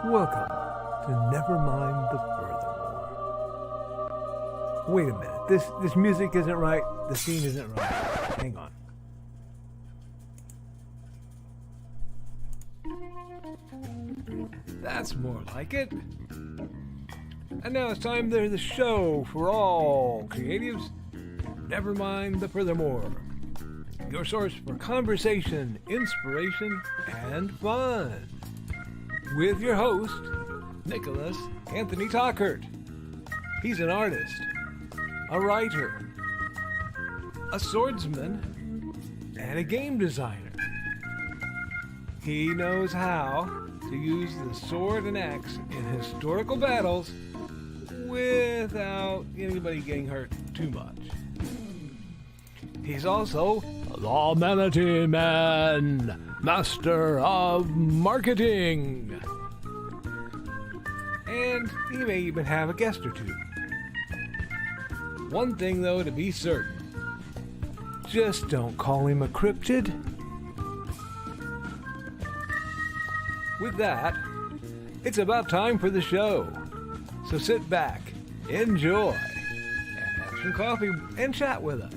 Welcome to Nevermind the Furthermore. Wait a minute, this music isn't right, the scene isn't right. Hang on. That's more like it. And now it's time for the show for all creatives. Nevermind the Furthermore. Your source for conversation, inspiration, and fun. With your host, Nicholas Anthony Tockert. He's an artist, a writer, a swordsman, and a game designer. He knows how to use the sword and axe in historical battles without anybody getting hurt too much. He's also the Manatee Man, master of marketing. And he may even have a guest or two. One thing, though, to be certain. Just don't call him a cryptid. With that, it's about time for the show. So sit back, enjoy, and have some coffee and chat with us.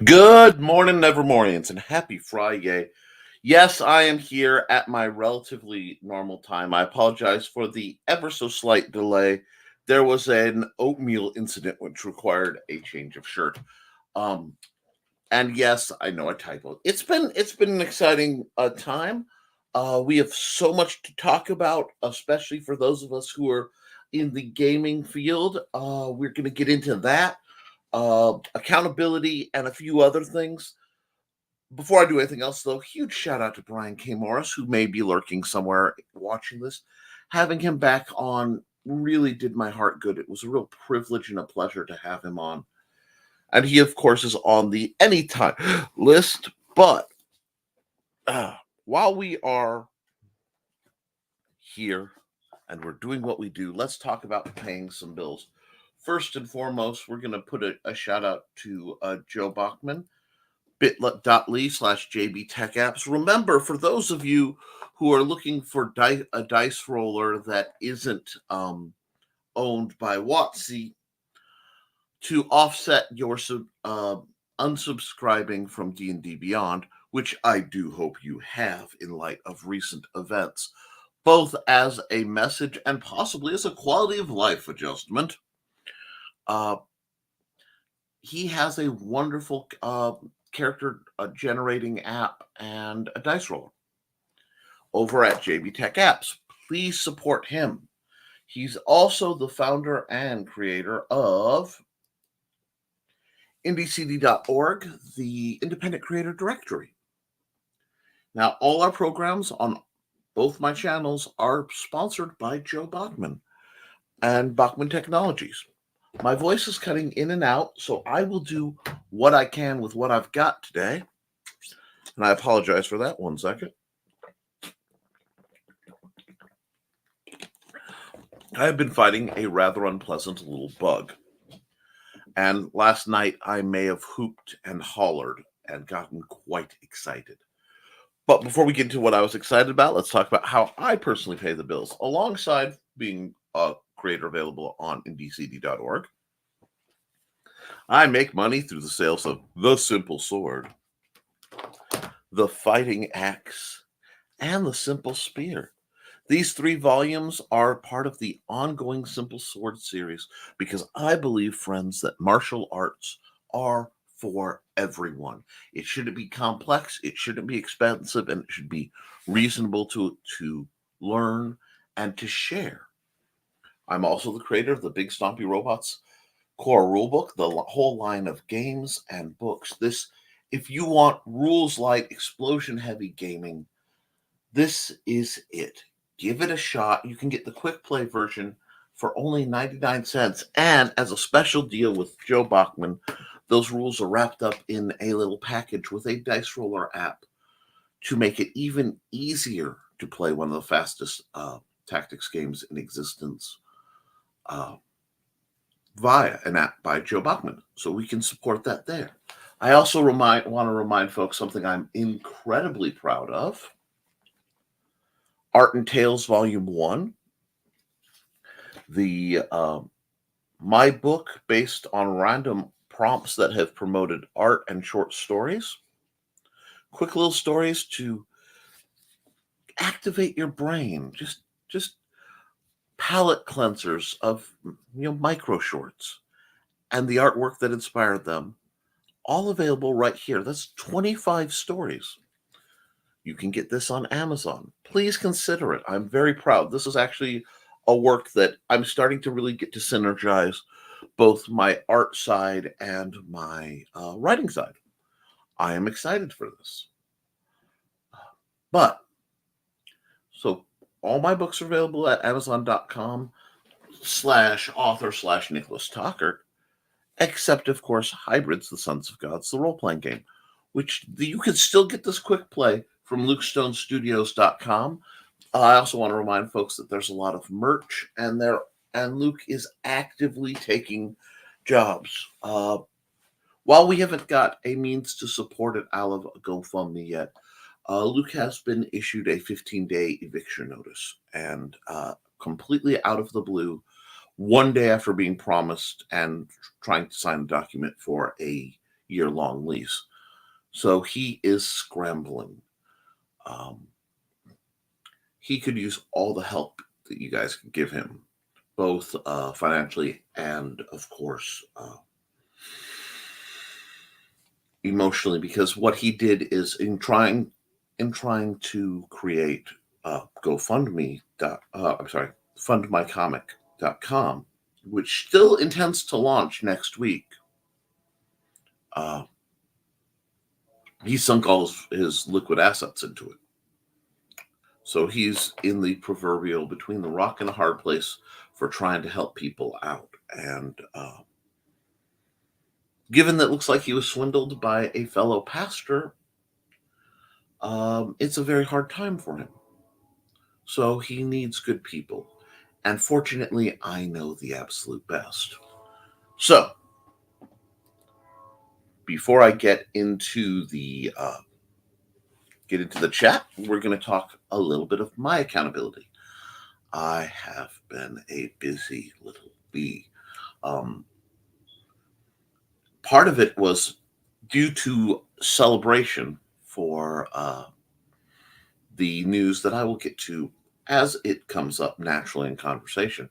Good morning, Nevermorians, and happy Friday. Yes, I am here at my relatively normal time. I apologize for the ever so slight delay. There was an oatmeal incident which required a change of shirt. And yes, I know I typoed. It's been an exciting time. We have so much to talk about, especially for those of us who are in the gaming field. We're going to get into that. Accountability, and a few other things. Before I do anything else, though, huge shout out to Brian K. Morris, who may be lurking somewhere watching this. Having him back on really did my heart good. It was a real privilege and a pleasure to have him on. And he, of course, is on the anytime list. But while we are here and we're doing what we do, let's talk about paying some bills. First and foremost, we're going to put a shout out to Joe Bachman, bit.ly/JBTechApps. Remember, for those of you who are looking for a dice roller that isn't owned by WotC, to offset your unsubscribing from D&D Beyond, which I do hope you have in light of recent events, both as a message and possibly as a quality of life adjustment. He has a wonderful character generating app and a dice roller over at JB Tech Apps. Please support him. He's also the founder and creator of indecd.org, the Independent Creator Directory. Now, all our programs on both my channels are sponsored by Joe Bachman and Bachman Technologies. My voice is cutting in and out, so I will do what I can with what I've got today. And I apologize for that. 1 second. I have been fighting a rather unpleasant little bug. And last night I may have hooped and hollered and gotten quite excited. But before we get into what I was excited about, let's talk about how I personally pay the bills, alongside being a creator available on indecd.org. I make money through the sales of The Simple Sword, The Fighting Axe, and The Simple Spear. These 3 volumes are part of the ongoing Simple Sword series because I believe, friends, that martial arts are for everyone. It shouldn't be complex, it shouldn't be expensive, and it should be reasonable to learn and to share. I'm also the creator of the Big Stompy Robots core rulebook, the whole line of games and books. This If you want rules light, explosion heavy gaming, this is it. Give it a shot. You can get the quick play version for only 99 cents. And as a special deal with Joe Bachman, those rules are wrapped up in a little package with a dice roller app to make it even easier to play one of the fastest tactics games in existence via an app by Joe Bachman. So we can support that there. I also want to remind folks something I'm incredibly proud of. Art and Tales Volume 1. The my book based on random prompts that have promoted art and short stories. Quick little stories to activate your brain. Just palette cleansers of micro shorts and the artwork that inspired them. All available right here. That's 25 stories. You can get this on Amazon. Please consider it. I'm very proud. This is actually a work that I'm starting to really get to synergize both my art side and my writing side. I am excited for this. But, so all my books are available at Amazon.com/author/Nicholas Tockert, except, of course, Hybrids, the Sons of Gods, the role-playing game, which you can still get this quick play from LukeStoneStudios.com. I also want to remind folks that there's a lot of merch, and Luke is actively taking jobs. While we haven't got a means to support it out of a GoFundMe yet, Luke has been issued a 15-day eviction notice, and completely out of the blue, one day after being promised and trying to sign a document for a year-long lease. So he is scrambling. He could use all the help that you guys can give him, both financially and, of course, emotionally, because what he did is in trying to create fundmycomic.com, which still intends to launch next week. He sunk all his liquid assets into it. So he's in the proverbial between the rock and a hard place for trying to help people out. And given that it looks like he was swindled by a fellow pastor, it's a very hard time for him. So he needs good people. And fortunately, I know the absolute best. So, before I get into the chat, we're going to talk a little bit of my accountability. I have been a busy little bee. Part of it was due to celebration for the news that I will get to as it comes up naturally in conversation.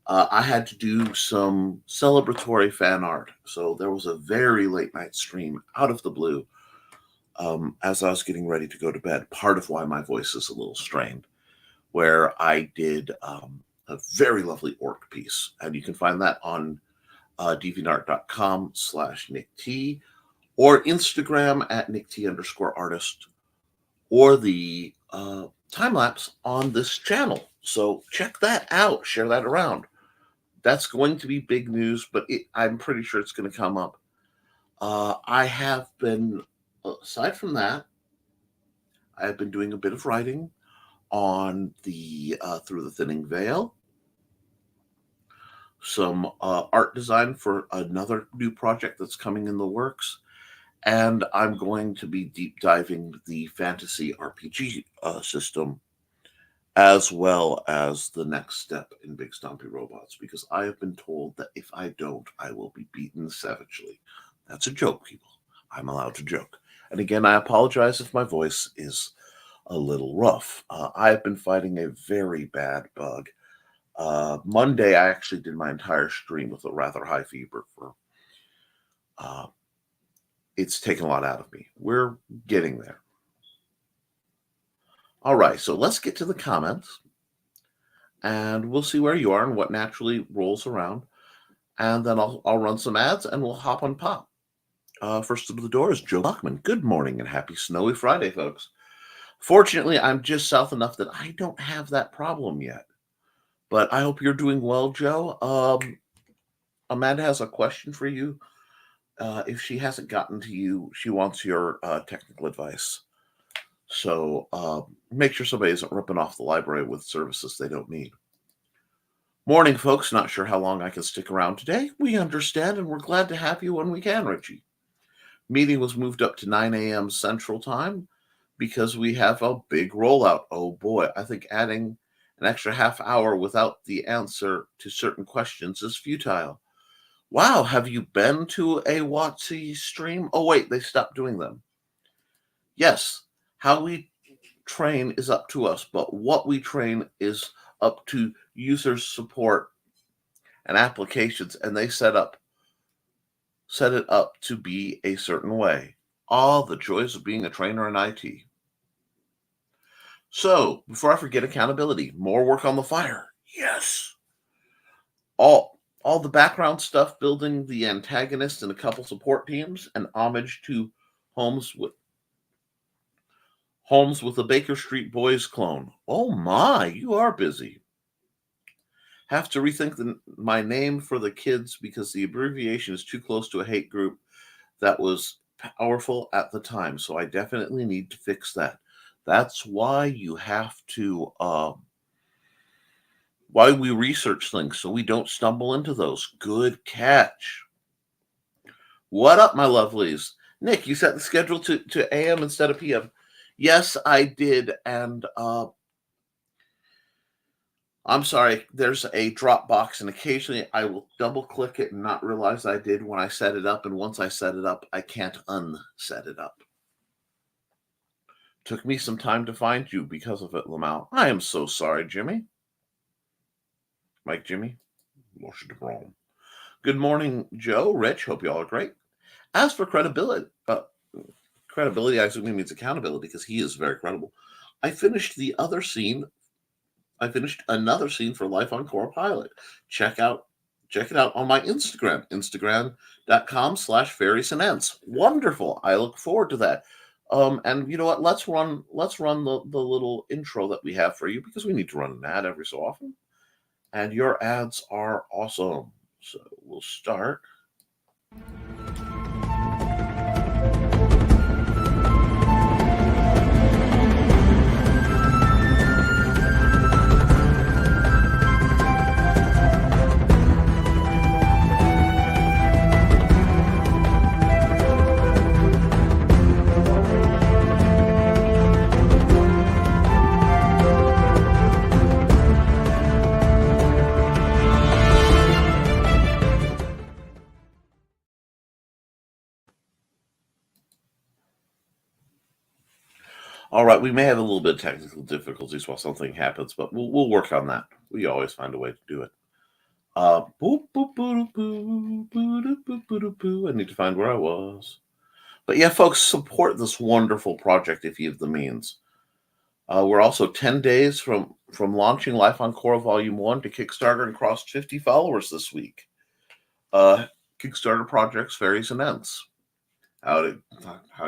I had to do some celebratory fan art. So there was a very late night stream out of the blue as I was getting ready to go to bed. Part of why my voice is a little strained, where I did a very lovely orc piece. And you can find that on deviantart.com/NickT or Instagram at NickT_artist or the time lapse on this channel. So check that out. Share that around. That's going to be big news, but I'm pretty sure it's going to come up. I have been, aside from that, I've been doing a bit of writing on the Through the Thinning Veil, some art design for another new project that's coming in the works, and I'm going to be deep diving the fantasy RPG system, as well as the next step in Big Stompy Robots, because I have been told that if I don't, I will be beaten savagely. That's a joke, people. I'm allowed to joke. And again, I apologize if my voice is a little rough. I have been fighting a very bad bug. Monday, I actually did my entire stream with a rather high fever. It's taken a lot out of me. We're getting there. All right, so let's get to the comments, and we'll see where you are and what naturally rolls around, and then I'll run some ads, and we'll hop on pop. First to the door is Joe Bachman. Good morning and happy snowy Friday, folks. Fortunately, I'm just south enough that I don't have that problem yet. But I hope you're doing well, Joe. Amanda has a question for you. If she hasn't gotten to you, she wants your technical advice. So make sure somebody isn't ripping off the library with services they don't need. Morning, folks. Not sure how long I can stick around today. We understand, and we're glad to have you when we can, Richie. Meeting was moved up to 9 a.m. Central Time because we have a big rollout. Oh boy, I think adding an extra half hour without the answer to certain questions is futile. Wow, have you been to a WotC stream? Oh wait, they stopped doing them. Yes, how we train is up to us, but what we train is up to user support and applications, and they set it up to be a certain way. All the joys of being a trainer in IT. So, before I forget, accountability, more work on the fire. Yes. All the background stuff, building the antagonist and a couple support teams, and homage to Holmes with a Baker Street Boys clone. Oh my, you are busy. Have to rethink my name for the kids because the abbreviation is too close to a hate group that was powerful at the time. So I definitely need to fix that. That's why you have to, why we research things so we don't stumble into those. Good catch. What up, my lovelies? Nick, you set the schedule to AM instead of PM. Yes, I did. And I'm sorry, there's a Dropbox, and occasionally I will double click it and not realize I did when I set it up. And once I set it up, I can't unset it up. Took me some time to find you because of it, Lamau. I am so sorry, Jimmy. Mike, Jimmy. Good morning, Joe, Rich. Hope you all are great. As for credibility, I assume he means accountability because he is very credible. I finished another scene for Life on Core Pilot. Check it out on my Instagram, instagram.com/fairies&ents. Wonderful. I look forward to that. And you know what? Let's run the little intro that we have for you because we need to run an ad every so often. And your ads are awesome. So we'll start. All right, we may have a little bit of technical difficulties while something happens, but we'll work on that. We always find a way to do it. I need to find where I was. But yeah, folks, support this wonderful project if you have the means. We're also 10 days from launching Life on Core Volume 1 to Kickstarter and crossed 50 followers this week. Kickstarter projects, fairies, and ents. Howdy,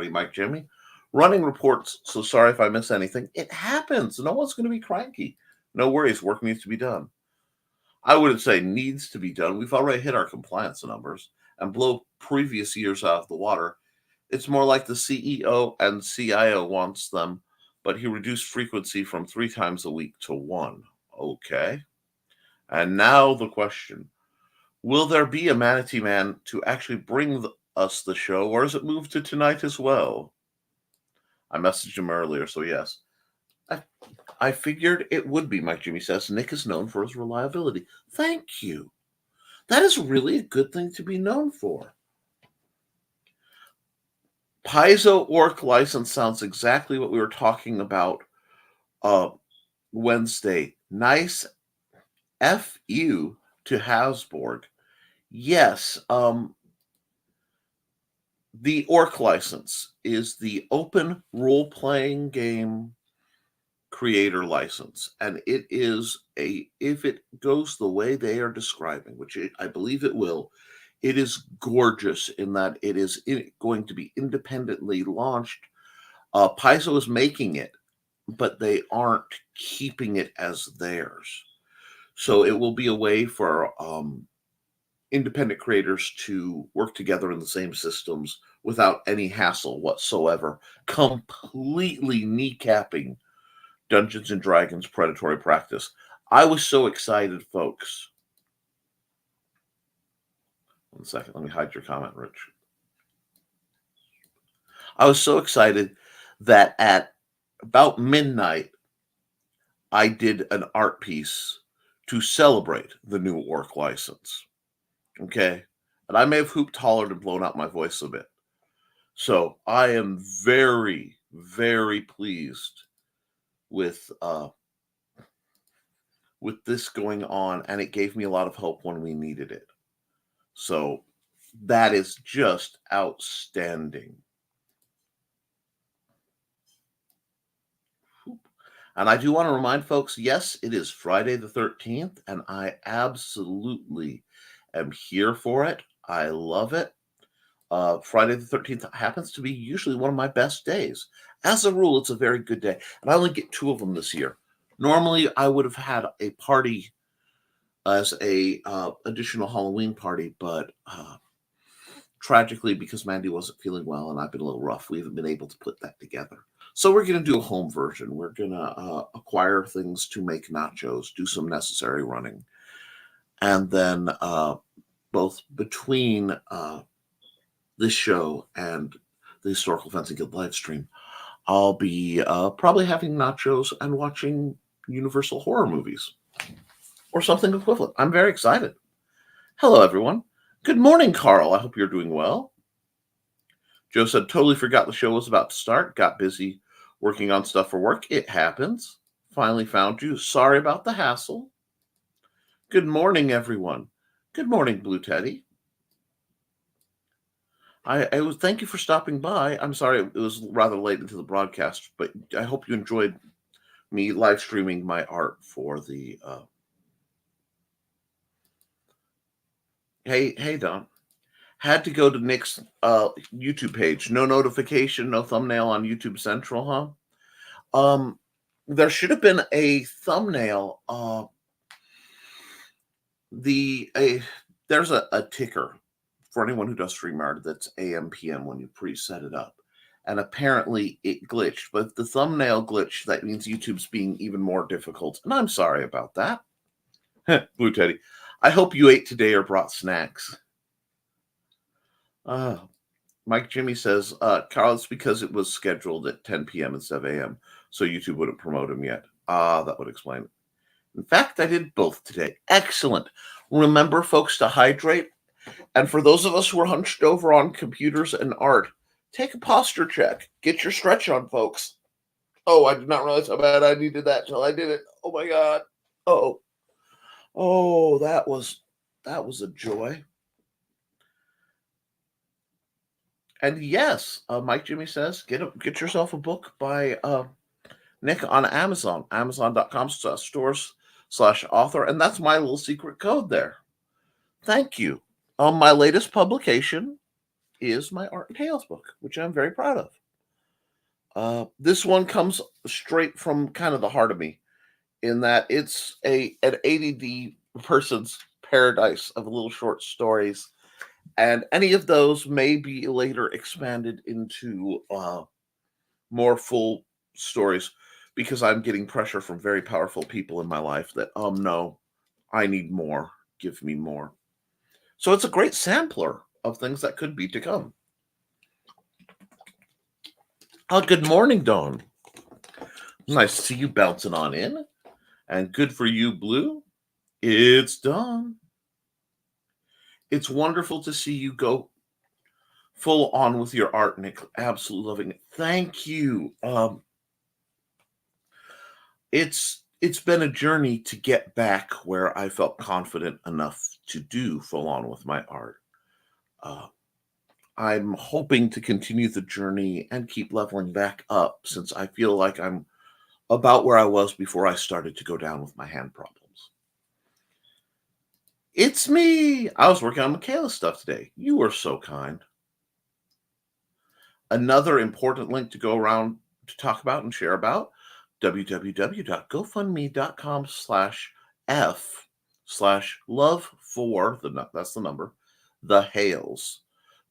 Mike, Jimmy. Running reports, so sorry if I miss anything. It happens. No one's going to be cranky. No worries. Work needs to be done. I wouldn't say needs to be done. We've already hit our compliance numbers and blow previous years out of the water. It's more like the CEO and CIO wants them, but he reduced frequency from 3 times a week to 1. Okay. And now the question. Will there be a Manatee Man to actually bring us the show, or is it moved to tonight as well? I messaged him earlier, so yes. I figured it would be, Mike Jimmy says. Nick is known for his reliability. Thank you. That is really a good thing to be known for. Piezo Orc license sounds exactly what we were talking about Wednesday. Nice FU to Hasborg. Yes, the Orc license is the open role-playing game creator license, and it is if it goes the way they are describing, which I believe it will, It is gorgeous in that it is going to be independently launched. Paizo is making it, but they aren't keeping it as theirs. So it will be a way for independent creators to work together in the same systems without any hassle whatsoever, completely kneecapping Dungeons and Dragons predatory practice. I was so excited, folks. 1 second, let me hide your comment, Rich. I was so excited that at about midnight, I did an art piece to celebrate the new Orc license. Okay. And I may have hooped, hollered, and blown out my voice a bit. So I am very, very pleased with this going on, and it gave me a lot of hope when we needed it. So that is just outstanding. And I do want to remind folks, yes, it is Friday the 13th, and I absolutely am here for it. I love it. Friday the 13th happens to be usually one of my best days. As a rule, it's a very good day. And I only get 2 of them this year. Normally, I would have had a party as a additional Halloween party, but tragically, because Mandy wasn't feeling well and I've been a little rough, we haven't been able to put that together. So we're going to do a home version. We're going to acquire things to make nachos, do some necessary running. And then both between this show and the Historical Fencing Guild live stream, I'll be probably having nachos and watching Universal horror movies or something equivalent. I'm very excited. Hello, everyone. Good morning, Carl. I hope you're doing well. Joe said, totally forgot the show was about to start. Got busy working on stuff for work. It happens. Finally found you. Sorry about the hassle. Good morning, everyone. Good morning, Blue Teddy. Thank you for stopping by. I'm sorry it was rather late into the broadcast, but I hope you enjoyed me live streaming my art for the Hey Don. Had to go to Nick's YouTube page. No notification, no thumbnail on YouTube Central, huh? There should have been a thumbnail. There's a ticker for anyone who does StreamYard that's AM PM when you pre-set it up. And apparently it glitched, but the thumbnail glitch, that means YouTube's being even more difficult. And I'm sorry about that. Blue Teddy. I hope you ate today or brought snacks. Mike Jimmy says, Carl, it's because it was scheduled at 10 p.m. instead of a.m., so YouTube wouldn't promote him yet. That would explain it. In fact, I did both today. Excellent. Remember, folks, to hydrate. And for those of us who are hunched over on computers and art, take a posture check. Get your stretch on, folks. Oh, I did not realize how bad I needed that till I did it. Oh, my God. Oh, that was a joy. And yes, Mike Jimmy says, get yourself a book by Nick on Amazon, amazon.com/stores/author. And that's my little secret code there. Thank you. My latest publication is my Art and Tales book, which I'm very proud of. This one comes straight from kind of the heart of me, in that it's an ADD person's paradise of little short stories. And any of those may be later expanded into more full stories, because I'm getting pressure from very powerful people in my life that, no, I need more. Give me more. So it's a great sampler of things that could be to come. Good morning, Dawn. Nice to see you bouncing on in. And good for you, Blue. It's Dawn. It's wonderful to see you go full on with your art, Nick. Absolutely loving it. Thank you. It's been a journey to get back where I felt confident enough to do full on with my art. I'm hoping to continue the journey and keep leveling back up, since I feel like I'm about where I was before I started to go down with my hand problems. It's me. I was working on Michaela's stuff today. You were so kind. Another important link to go around to talk about and share about, www.gofundme.com/f/love for that's the number, the Hales,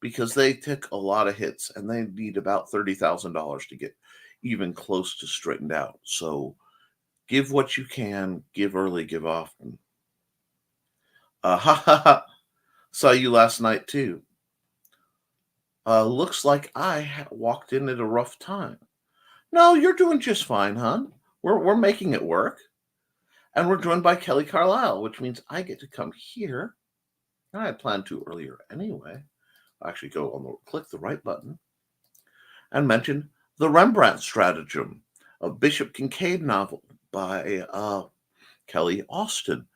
because they took a lot of hits and they need about $30,000 to get even close to straightened out. So give what you can, give early, give often. Ha ha ha. Saw you last night too. Looks like I walked in at a rough time. No, you're doing just fine, hon. We're making it work. And we're joined by Kelly Carlisle, which means I get to come here. And I had planned to earlier anyway. I'll actually click the right button and mention The Rembrandt Stratagem, a Bishop Kincaid novel by Kelly Austin.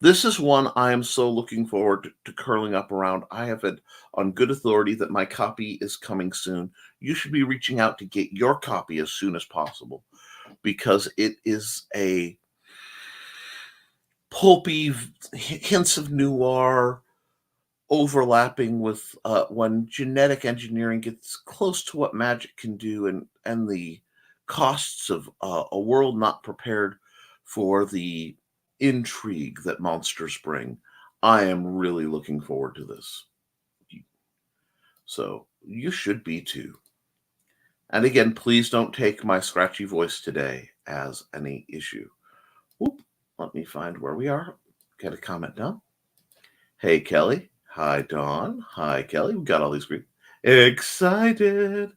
This is one I am so looking forward to curling up around. I have it on good authority that my copy is coming soon. You should be reaching out to get your copy as soon as possible because it is a pulpy hints of noir overlapping with when genetic engineering gets close to what magic can do and the costs of a world not prepared for the intrigue that monsters bring. I am really looking forward to this. So you should be too. And again, please don't take my scratchy voice today as any issue. Whoop, let me find where we are. Get a comment down. Hey, Kelly. Hi, Dawn. Hi, Kelly. We got all these great. Excited.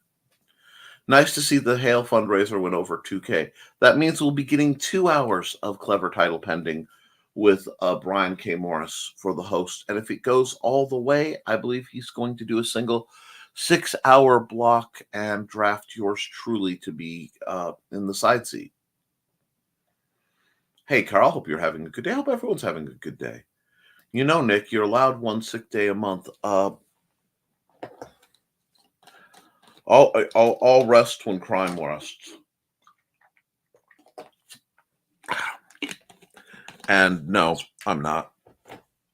Nice to see the Hale fundraiser went over 2K. That means we'll be getting 2 hours of clever title pending with Brian K. Morris for the host. And if it goes all the way, I believe he's going to do a single 6-hour block and draft yours truly to be in the side seat. Hey, Carl, hope you're having a good day. I hope everyone's having a good day. You know, Nick, you're allowed one sick day a month. I'll rest when crime rests. And no, I'm not.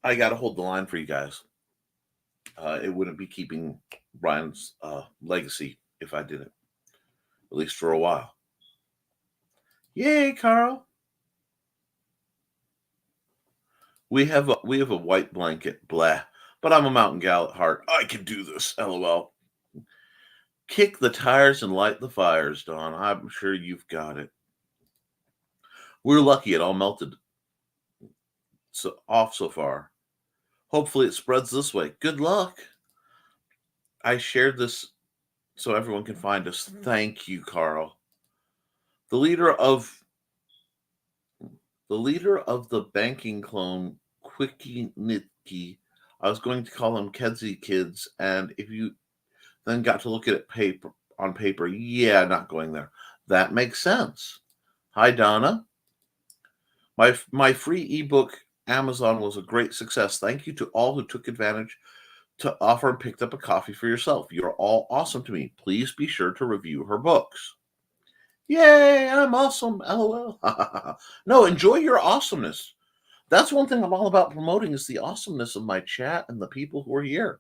I got to hold the line for you guys. It wouldn't be keeping Brian's legacy if I didn't, at least for a while. Yay, Carl! We have a white blanket, blah. But I'm a mountain gal at heart. I can do this, LOL. Kick the tires and light the fires, Dawn. I'm sure you've got it. We're lucky it all melted off so far. Hopefully it spreads this way. Good luck. I shared this so everyone can find us. Thank you, Carl. The leader of the banking clone, Quickie Nitke. I was going to call him Kedzie Kids, and if you then got to look at it on paper, yeah, not going there. That makes sense. Hi, Donna. My free ebook Amazon was a great success. Thank you to all who took advantage to offer and picked up a coffee for yourself. You're all awesome to me. Please be sure to review her books. Yay, I'm awesome. LOL. No, enjoy your awesomeness. That's one thing I'm all about promoting is the awesomeness of my chat and the people who are here.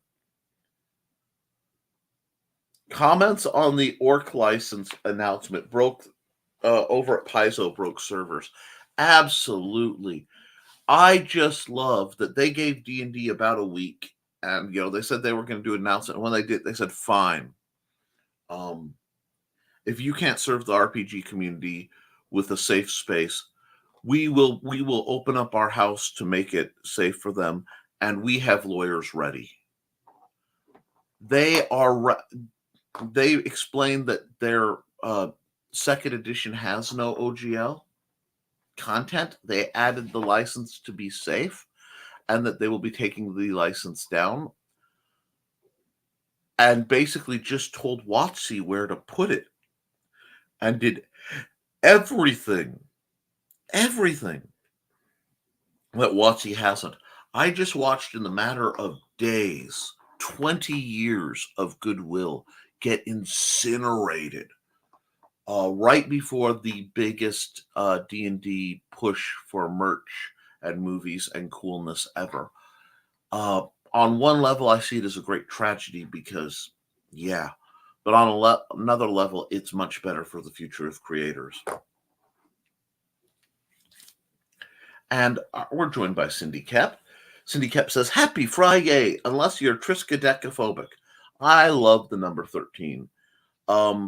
Comments on the Orc license announcement broke over at Paizo broke servers. Absolutely. I just love that they gave D&D about a week, and they said they were going to do an announcement. And when they did, they said, "Fine. If you can't serve the RPG community with a safe space, we will open up our house to make it safe for them, and we have lawyers ready." They explained that their second edition has no OGL content. They added the license to be safe, and that they will be taking the license down, and basically just told WotC where to put it, and did everything that WotC hasn't. I just watched in the matter of days 20 years of goodwill get incinerated right before the biggest D&D push for merch and movies and coolness ever. On one level, I see it as a great tragedy because, yeah, but on another level, it's much better for the future of creators. And we're joined by Cindy Koepp. Cindy Koepp says, "Happy Friday, unless you're triskaidekaphobic." I love the number 13.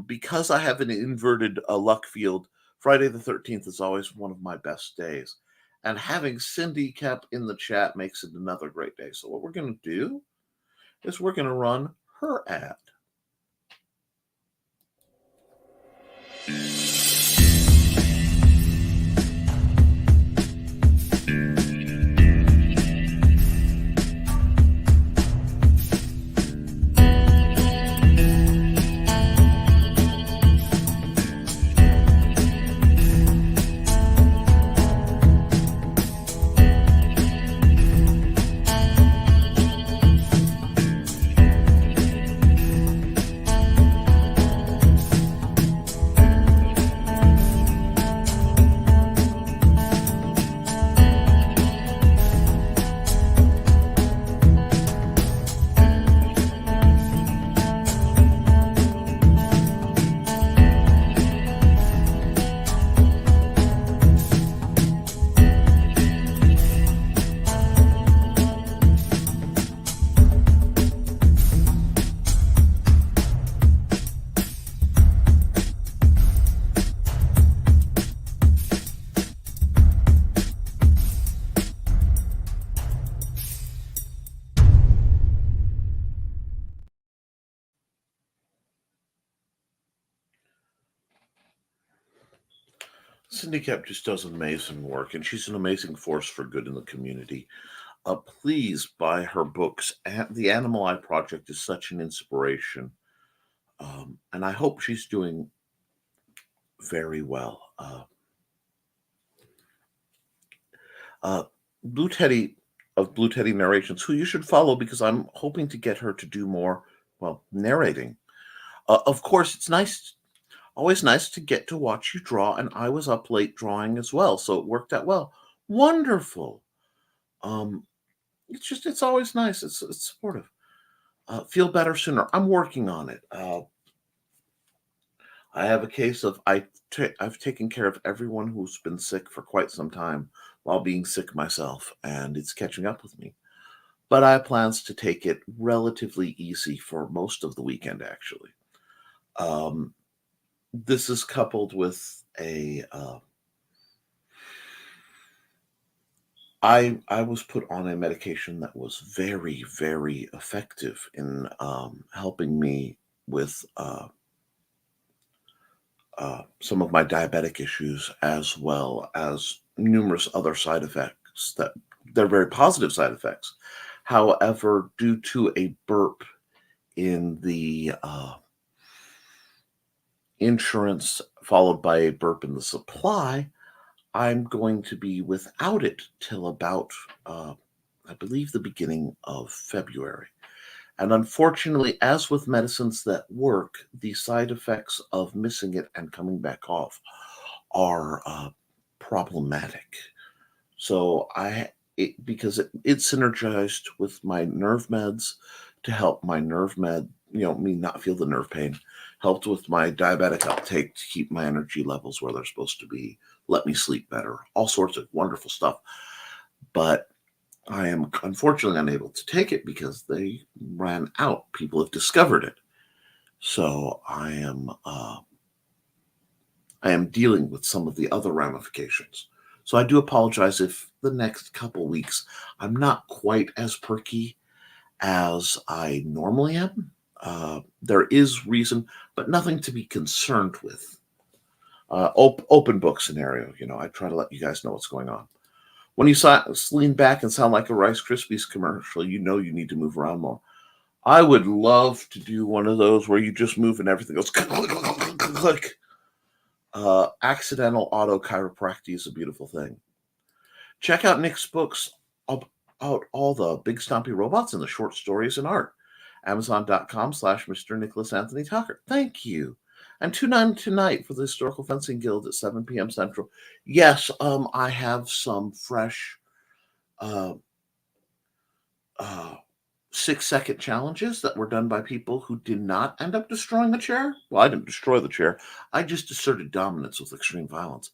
Because I have an inverted luck field, Friday the 13th is always one of my best days. And having Cindy Koepp in the chat makes it another great day. So what we're going to do is we're going to run her ad. Cindy Koepp just does amazing work, and she's an amazing force for good in the community. Please buy her books. The Animal Eye Project is such an inspiration, and I hope she's doing very well. Blue Teddy of Blue Teddy Narrations, who you should follow because I'm hoping to get her to do more, well, narrating. Of course, it's always nice to get to watch you draw, and I was up late drawing as well, so it worked out well. Wonderful. It's always nice. It's supportive. Feel better sooner. I'm working on it. I have a case of I've taken care of everyone who's been sick for quite some time while being sick myself, and it's catching up with me. But I have plans to take it relatively easy for most of the weekend, actually. This is coupled with I was put on a medication that was very, very effective in helping me with some of my diabetic issues, as well as numerous other side effects that they're very positive side effects. However, due to a burp in the insurance followed by a burp in the supply, I'm going to be without it till about, I believe, the beginning of February. And unfortunately, as with medicines that work, the side effects of missing it and coming back off are problematic. So because it synergized with my nerve meds to help my nerve med, me not feel the nerve pain, helped with my diabetic uptake to keep my energy levels where they're supposed to be, let me sleep better, all sorts of wonderful stuff. But I am unfortunately unable to take it because they ran out. People have discovered it. So I am dealing with some of the other ramifications. So I do apologize if the next couple weeks I'm not quite as perky as I normally am. There is reason, but nothing to be concerned with. Open book scenario, I try to let you guys know what's going on. When you lean back and sound like a Rice Krispies commercial, you know you need to move around more. I would love to do one of those where you just move and everything goes click, click, click, click, click. Accidental auto chiropractic is a beautiful thing. Check out Nick's books about all the big stompy robots and the short stories and art. Amazon.com/Mr. Nicholas Anthony Tockert. Thank you. And tune in tonight for the Historical Fencing Guild at 7 p.m. Central. Yes, I have some fresh uh, uh, 6-second challenges that were done by people who did not end up destroying the chair. Well, I didn't destroy the chair. I just asserted dominance with extreme violence.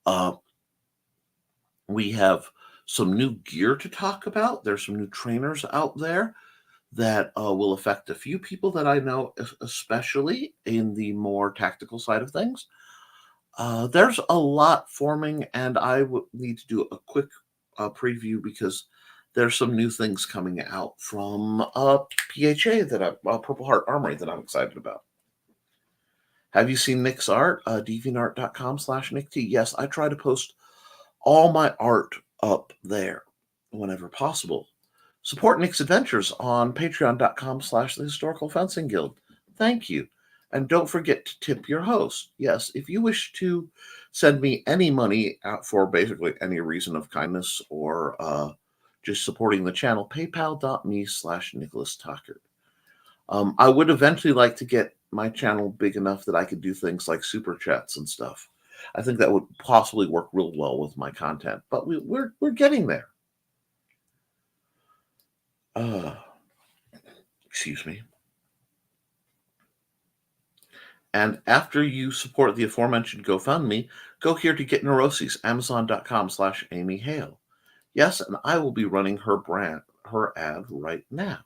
Uh, we have some new gear to talk about. There's some new trainers out there that will affect a few people that I know, especially in the more tactical side of things. There's a lot forming, and I would need to do a quick preview because there's some new things coming out from PHA Purple Heart Armory that I'm excited about. Have you seen Nick's art? deviantart.com/NickT. Yes, I try to post all my art up there whenever possible. Support Nick's adventures on patreon.com/the Historical Fencing Guild. Thank you. And don't forget to tip your host. Yes, if you wish to send me any money out for basically any reason of kindness or just supporting the channel, paypal.me/Nicholas Tockert. I would eventually like to get my channel big enough that I could do things like super chats and stuff. I think that would possibly work real well with my content, but we're getting there. Excuse me. And after you support the aforementioned GoFundMe, go here to get neuroses, amazon.com/Amy Hale. Yes, and I will be running her ad right now.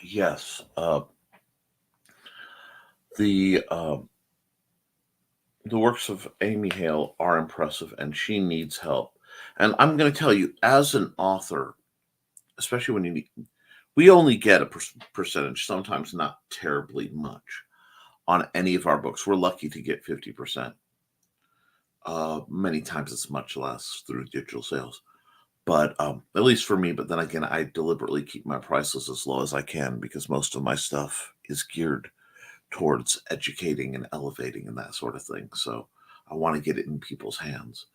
Yes, the works of Amy Hale are impressive, and she needs help. And I'm going to tell you, as an author, especially when we only get a percentage, sometimes not terribly much, on any of our books. We're lucky to get 50%. Many times it's much less through digital sales. But at least for me, but then again, I deliberately keep my prices as low as I can because most of my stuff is geared towards educating and elevating and that sort of thing. So I want to get it in people's hands.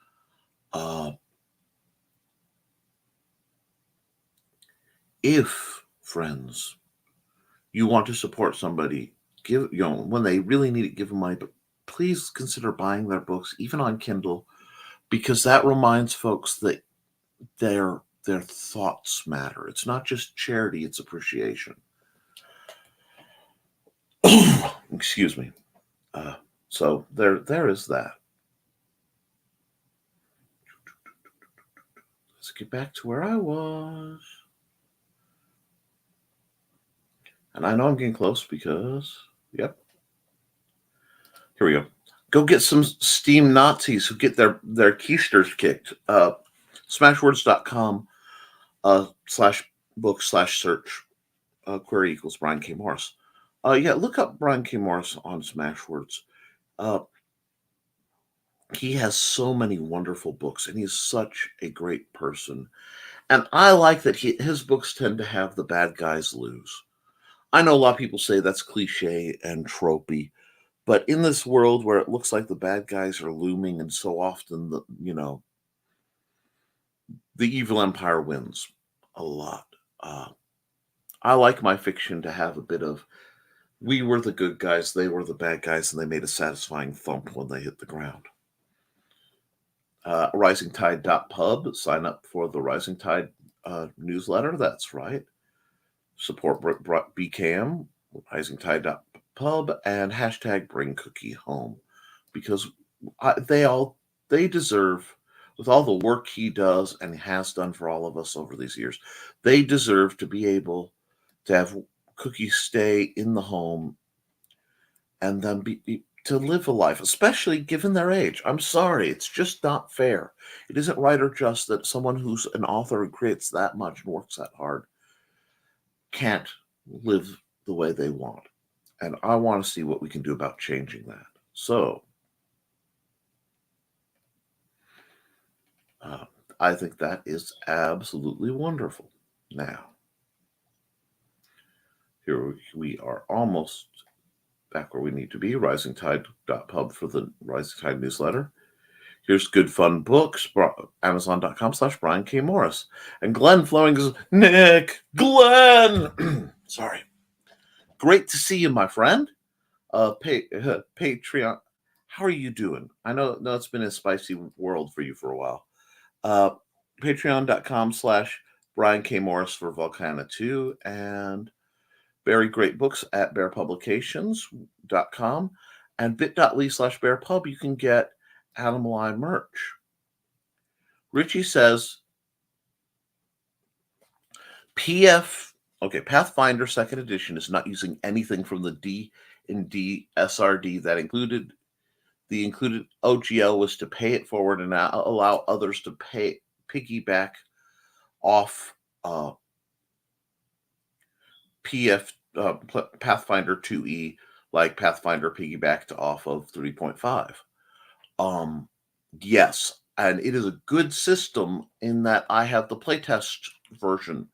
If, friends, you want to support somebody, when they really need it, give them money, but please consider buying their books, even on Kindle, because that reminds folks that their thoughts matter. It's not just charity, it's appreciation. Excuse me. So there is that. Let's get back to where I was. And I know I'm getting close because, yep. Here we go. Go get some Steam Nazis who get their keisters kicked. Smashwords.com /book/search query equals Brian K. Morris. Yeah, look up Brian K. Morris on Smashwords. He has so many wonderful books, and he's such a great person. And I like that his books tend to have the bad guys lose. I know a lot of people say that's cliche and tropey, but in this world where it looks like the bad guys are looming, and so often the evil empire wins a lot. I like my fiction to have a bit of we were the good guys, they were the bad guys, and they made a satisfying thump when they hit the ground. Risingtide.pub, sign up for the Risingtide newsletter. That's right. Support BKM, Risingtide.pub, and hashtag bring cookie home, because they deserve. with all the work he does and has done for all of us over these years, they deserve to be able to have cookies stay in the home and then to live a life, especially given their age. I'm sorry, it's just not fair. It isn't right or just that someone who's an author and creates that much and works that hard can't live the way they want. And I want to see what we can do about changing that. So, I think that is absolutely wonderful. Now, here we are almost back where we need to be. Risingtide.pub for the Rising Tide newsletter. Here's good fun books. Amazon.com/Brian K. Morris. And Glenn Flowing goes, Nick, Glenn. Sorry. Great to see you, my friend. Patreon. How are you doing? I know it's been a spicy world for you for a while. Patreon.com/Brian K. Morris for Volcana 2 and very great books at bearpublications.com and bit.ly/bearpub. You can get Animal Eye merch. Richie says, Pathfinder 2nd edition is not using anything from the D&D SRD that included. The included OGL was to pay it forward and allow others to piggyback off Pathfinder 2E, like Pathfinder piggybacked off of 3.5. Yes, and it is a good system in that I have the playtest version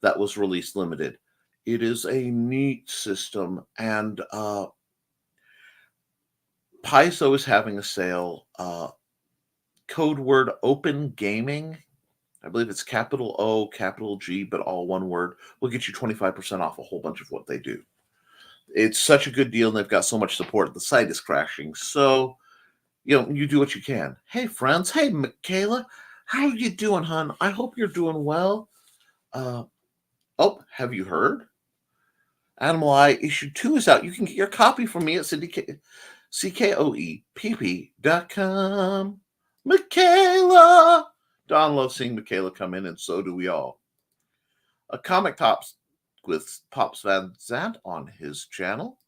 that was released limited. It is a neat system, and Paizo is having a sale. Code word Open Gaming. I believe it's capital O, capital G, but all one word. Will get you 25% off a whole bunch of what they do. It's such a good deal, and they've got so much support. The site is crashing, so you do what you can. Hey, friends. Hey, Michaela. How are you doing, hon? I hope you're doing well. Have you heard? Animal Eye issue 2 is out. You can get your copy from me at CKOEPP.com. Michaela! Don loves seeing Michaela come in, and so do we all. A Comic Tops with Pops Van Zant on his channel.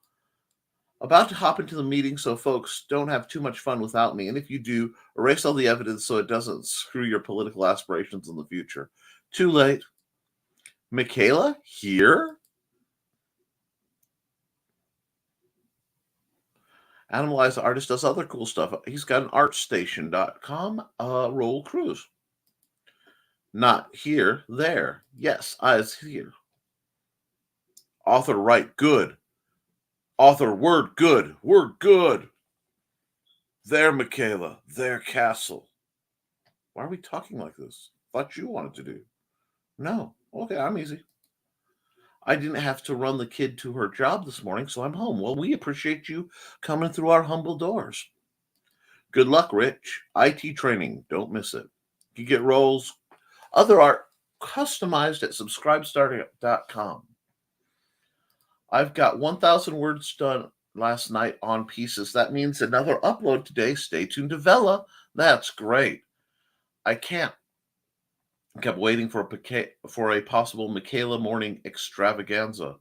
About to hop into the meeting, so folks don't have too much fun without me. And if you do, erase all the evidence so it doesn't screw your political aspirations in the future. Too late. Michaela, here? Animal Eyes, the artist, does other cool stuff. He's got an artstation.com roll cruise. Not here, there. Yes, eyes here. Author right, good. Author word, good. Word, good. There, Michaela. There, Castle. Why are we talking like this? Thought you wanted to do. No. Okay, I'm easy. I didn't have to run the kid to her job this morning, so I'm home. Well, we appreciate you coming through our humble doors. Good luck, Rich. IT training. Don't miss it. You get roles. Other art customized at subscribestar.com. I've got 1,000 words done last night on pieces. That means another upload today. Stay tuned to Vela. That's great. I kept waiting for a possible Michaela morning extravaganza.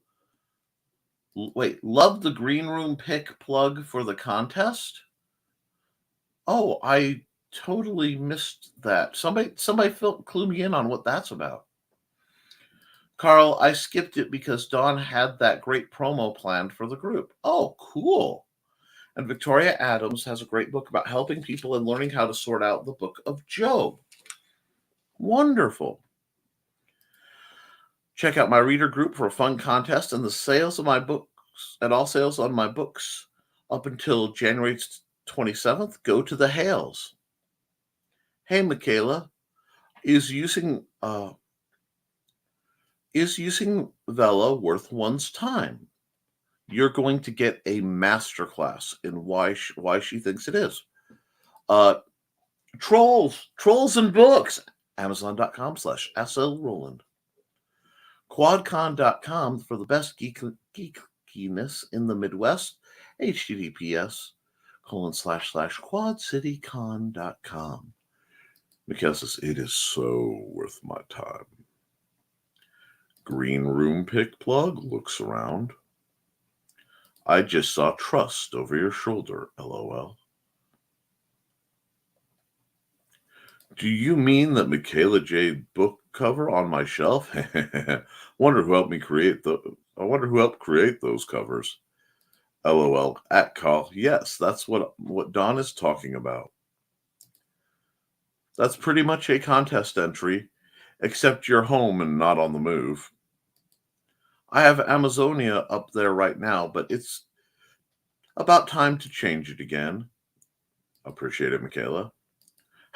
Wait, love the green room pick plug for the contest? Oh, I totally missed that. Somebody clue me in on what that's about. Carl, I skipped it because Dawn had that great promo planned for the group. Oh, cool. And Victoria Adams has a great book about helping people and learning how to sort out the book of Job. Wonderful. Check out my reader group for a fun contest and the sales of my books, and all sales on my books up until January 27th. Go to the Hales. Hey, Michaela, is using Vela worth one's time? You're going to get a masterclass in why she thinks it is. Trolls and books. Amazon.com/SL Roland. Quadcon.com for the best geekiness in the Midwest. HTTPS://quadcitycon.com. Michaela says, it is so worth my time. Green room pick plug looks around. I just saw trust over your shoulder, LOL. Do you mean that Michaela J book cover on my shelf? Wonder who helped me create I wonder who helped create those covers. LOL. At call. Yes, that's what Don is talking about. That's pretty much a contest entry, except you're home and not on the move. I have Amazonia up there right now, but it's about time to change it again. Appreciate it, Michaela.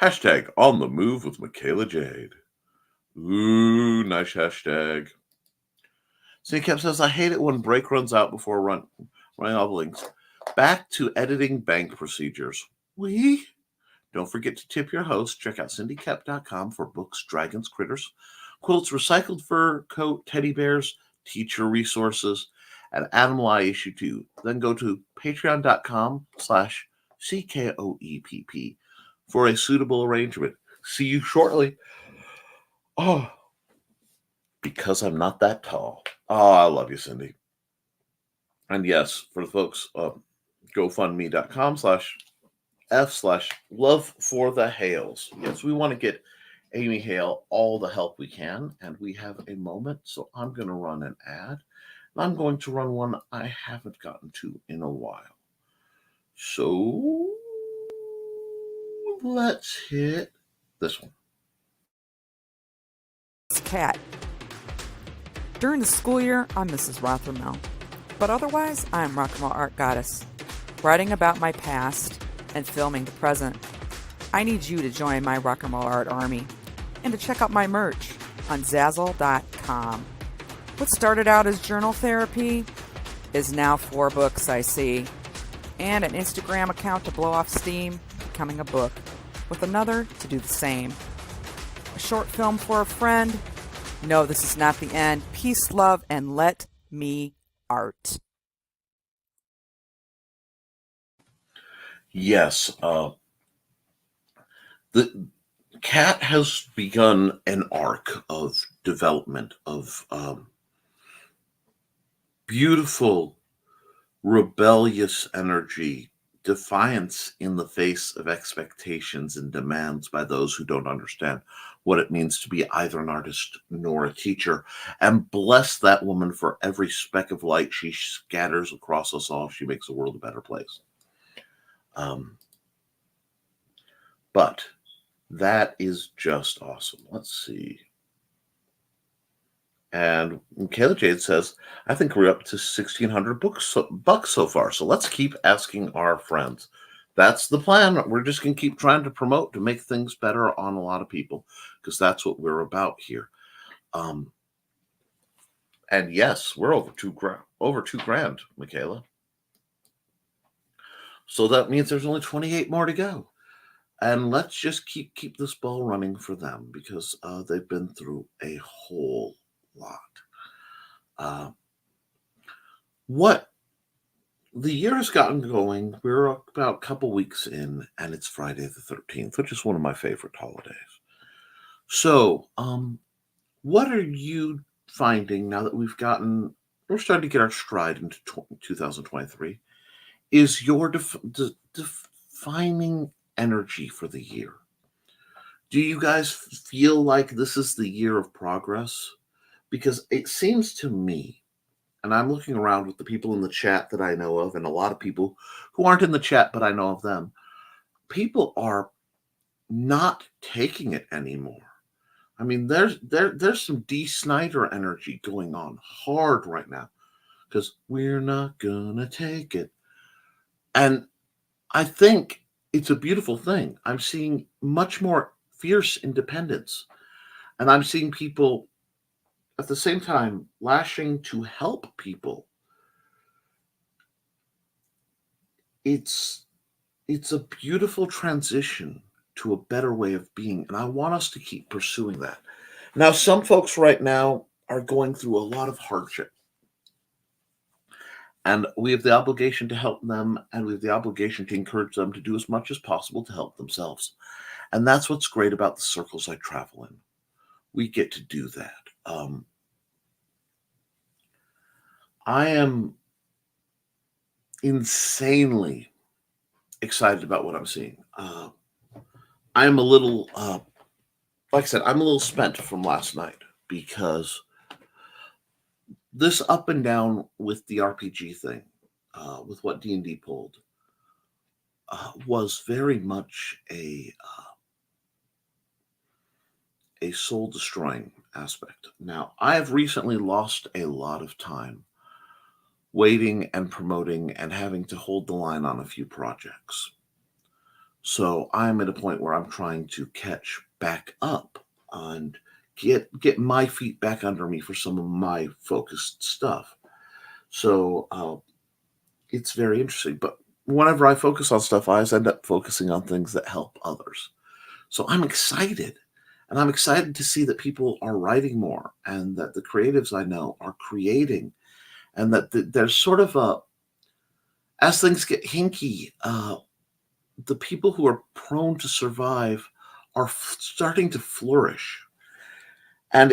Hashtag on the move with Michaela Jade. Ooh, nice hashtag. Koepp says, I hate it when break runs out before running all the links. Back to editing bank procedures. Don't forget to tip your host. Check out Koepp.com for books, dragons, critters, quilts, recycled fur coat, teddy bears, teacher resources, and Animal Eye issue 2. Then go to patreon.com/CKOEPP for a suitable arrangement. See you shortly. Oh, because I'm not that tall. Oh, I love you, Cindy. And yes, for the folks, GoFundMe.com/F/Love for the Hales. Yes, we want to get Amy Hale all the help we can, and we have a moment, so I'm going to run an ad. I'm going to run one I haven't gotten to in a while. So let's hit this one. Cat. During the school year, I'm Mrs. Rothermel, but otherwise, I am Rock and Roll Art Goddess, writing about my past and filming the present. I need you to join my Rock and Roll Art army and to check out my merch on Zazzle.com. What started out as journal therapy is now 4 books, I see, and an Instagram account to blow off steam, becoming a book, with another to do the same. A short film for a friend. No, this is not the end. Peace, love, and let me art. Yes, the cat has begun an arc of development of beautiful, rebellious energy, defiance in the face of expectations and demands by those who don't understand what it means to be either an artist nor a teacher. And bless that woman for every speck of light she scatters across us all. She makes the world a better place. But that is just awesome. Let's see. And Kayla Jade says, I think we're up to 1,600 bucks so far. So let's keep asking our friends. That's the plan. We're just going to keep trying to promote to make things better on a lot of people, because that's what we're about here. And yes, we're over two grand, Michaela. So that means there's only 28 more to go. And let's just keep this ball running for them, because they've been through a whole lot. What the year has gotten going, we're about a couple weeks in, and it's Friday the 13th, which is one of my favorite holidays. So, what are you finding now that we're starting to get our stride into 2023? Is your defining energy for the year? Do you guys feel like this is the year of progress? Because it seems to me, and I'm looking around with the people in the chat that I know of, and a lot of people who aren't in the chat, but I know of them, people are not taking it anymore. I mean, there's some D. Snyder energy going on hard right now, because we're not gonna take it. And I think it's a beautiful thing. I'm seeing much more fierce independence, and I'm seeing people at the same time lashing to help people. It's a beautiful transition to a better way of being, and I want us to keep pursuing that. Now, some folks right now are going through a lot of hardship, and we have the obligation to help them, and we have the obligation to encourage them to do as much as possible to help themselves. And that's what's great about the circles I travel in. We get to do that. I am insanely excited about what I'm seeing. I'm a little, like I said, I'm a little spent from last night because this up and down with the RPG thing, with what D&D pulled, was very much a soul destroying aspect. Now, I have recently lost a lot of time waiting and promoting and having to hold the line on a few projects. So I'm at a point where I'm trying to catch back up and get my feet back under me for some of my focused stuff. So it's very interesting. But whenever I focus on stuff, I always end up focusing on things that help others. So I'm excited. And I'm excited to see that people are writing more and that the creatives I know are creating, and that there's sort of as things get hinky, the people who are prone to survive are starting to flourish. And,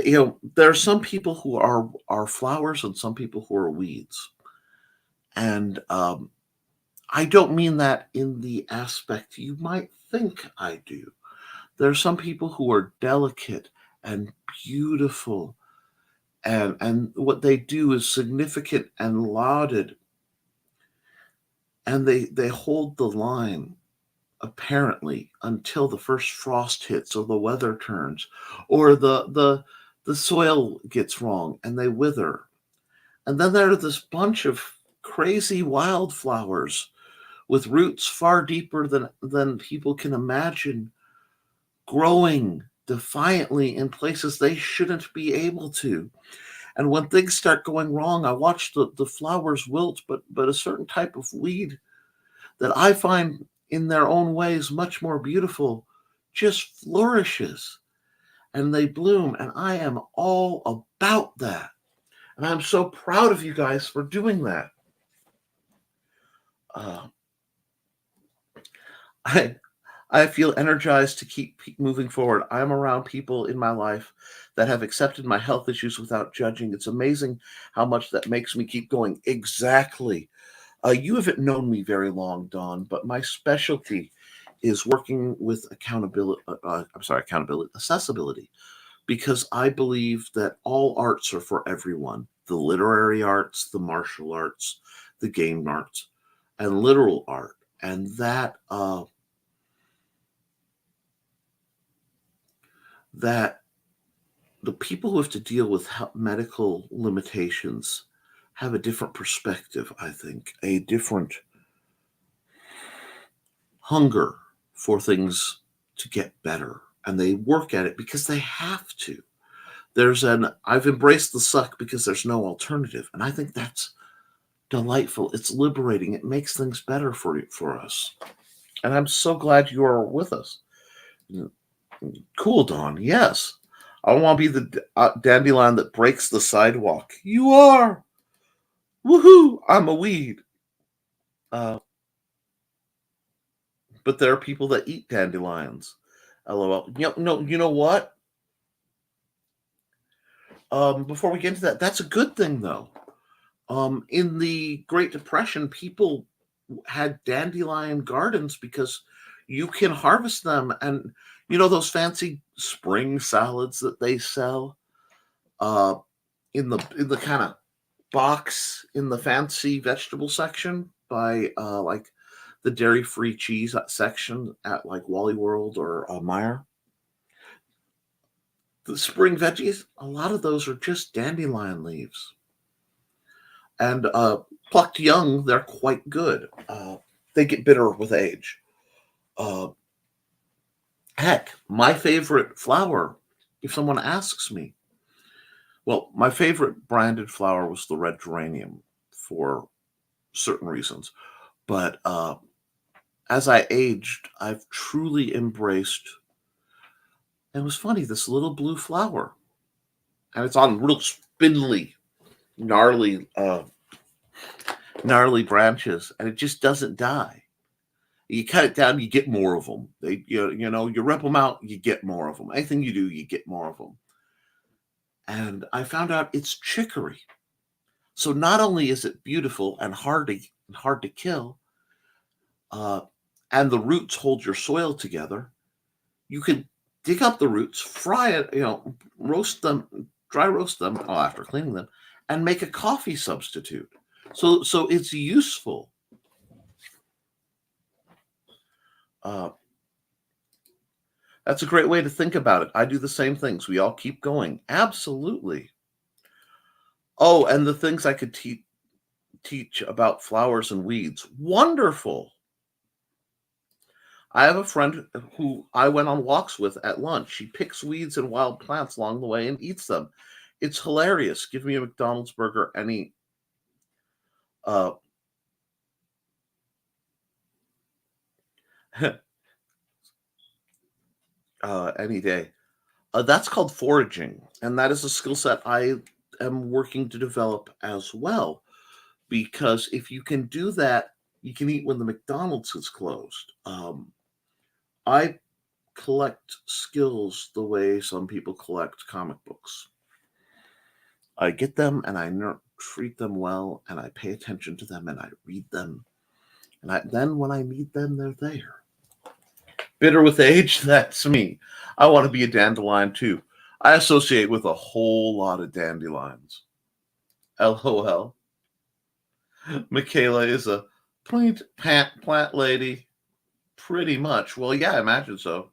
there are some people who are flowers and some people who are weeds. And I don't mean that in the aspect you might think I do. There are some people who are delicate and beautiful, and what they do is significant and lauded, and they hold the line apparently until the first frost hits or the weather turns or the soil gets wrong and they wither. And then there are this bunch of crazy wildflowers with roots far deeper than people can imagine, growing defiantly in places they shouldn't be able to. And when things start going wrong, I watch the flowers wilt, but a certain type of weed that I find in their own ways much more beautiful just flourishes and they bloom. And I am all about that. And I'm so proud of you guys for doing that. I feel energized to keep moving forward. I'm around people in my life that have accepted my health issues without judging. It's amazing how much that makes me keep going. Exactly. You haven't known me very long, Dawn, but my specialty is working with accessibility, because I believe that all arts are for everyone. The literary arts, the martial arts, the game arts, and literal art. And that the people who have to deal with medical limitations have a different perspective, I think, a different hunger for things to get better. And they work at it because they have to. I've embraced the suck because there's no alternative. And I think that's delightful. It's liberating. It makes things better for us. And I'm so glad you're with us. Cool, Dawn. Yes. I want to be the dandelion that breaks the sidewalk. You are. Woohoo! I'm a weed. But there are people that eat dandelions. LOL. You know what? Before we get into that, that's a good thing, though. In the Great Depression, people had dandelion gardens because you can harvest them, and those fancy spring salads that they sell in the kind of box in the fancy vegetable section by like the dairy-free cheese section at like Wally World or Meijer. The spring veggies, a lot of those are just dandelion leaves. And plucked young, they're quite good. They get bitter with age. Heck, my favorite flower, if someone asks me, well, my favorite branded flower was the red geranium for certain reasons. But as I aged, I've truly embraced, and it was funny, this little blue flower. And it's on real spindly, gnarly branches, and it just doesn't die. You cut it down, you get more of them. You rip them out, you get more of them. Anything you do, you get more of them. And I found out it's chicory. So not only is it beautiful and hard to kill, and the roots hold your soil together, you can dig up the roots, fry it, roast them, dry roast them after cleaning them, and make a coffee substitute. So it's useful. That's a great way to think about it. I do the same things. We all keep going. Absolutely. Oh, and the things I could teach about flowers and weeds. Wonderful. I have a friend who I went on walks with at lunch. She picks weeds and wild plants along the way and eats them. It's hilarious. Give me a McDonald's burger any any day. That's called foraging, and that is a skill set I am working to develop as well. Because if you can do that, you can eat when the McDonald's is closed. I collect skills the way some people collect comic books. I get them and I treat them well, and I pay attention to them and I read them. And then when I need them, they're there. Bitter with age, that's me. I want to be a dandelion too. I associate with a whole lot of dandelions. LOL. Michaela is a plant lady. Pretty much. Well, yeah, I imagine so.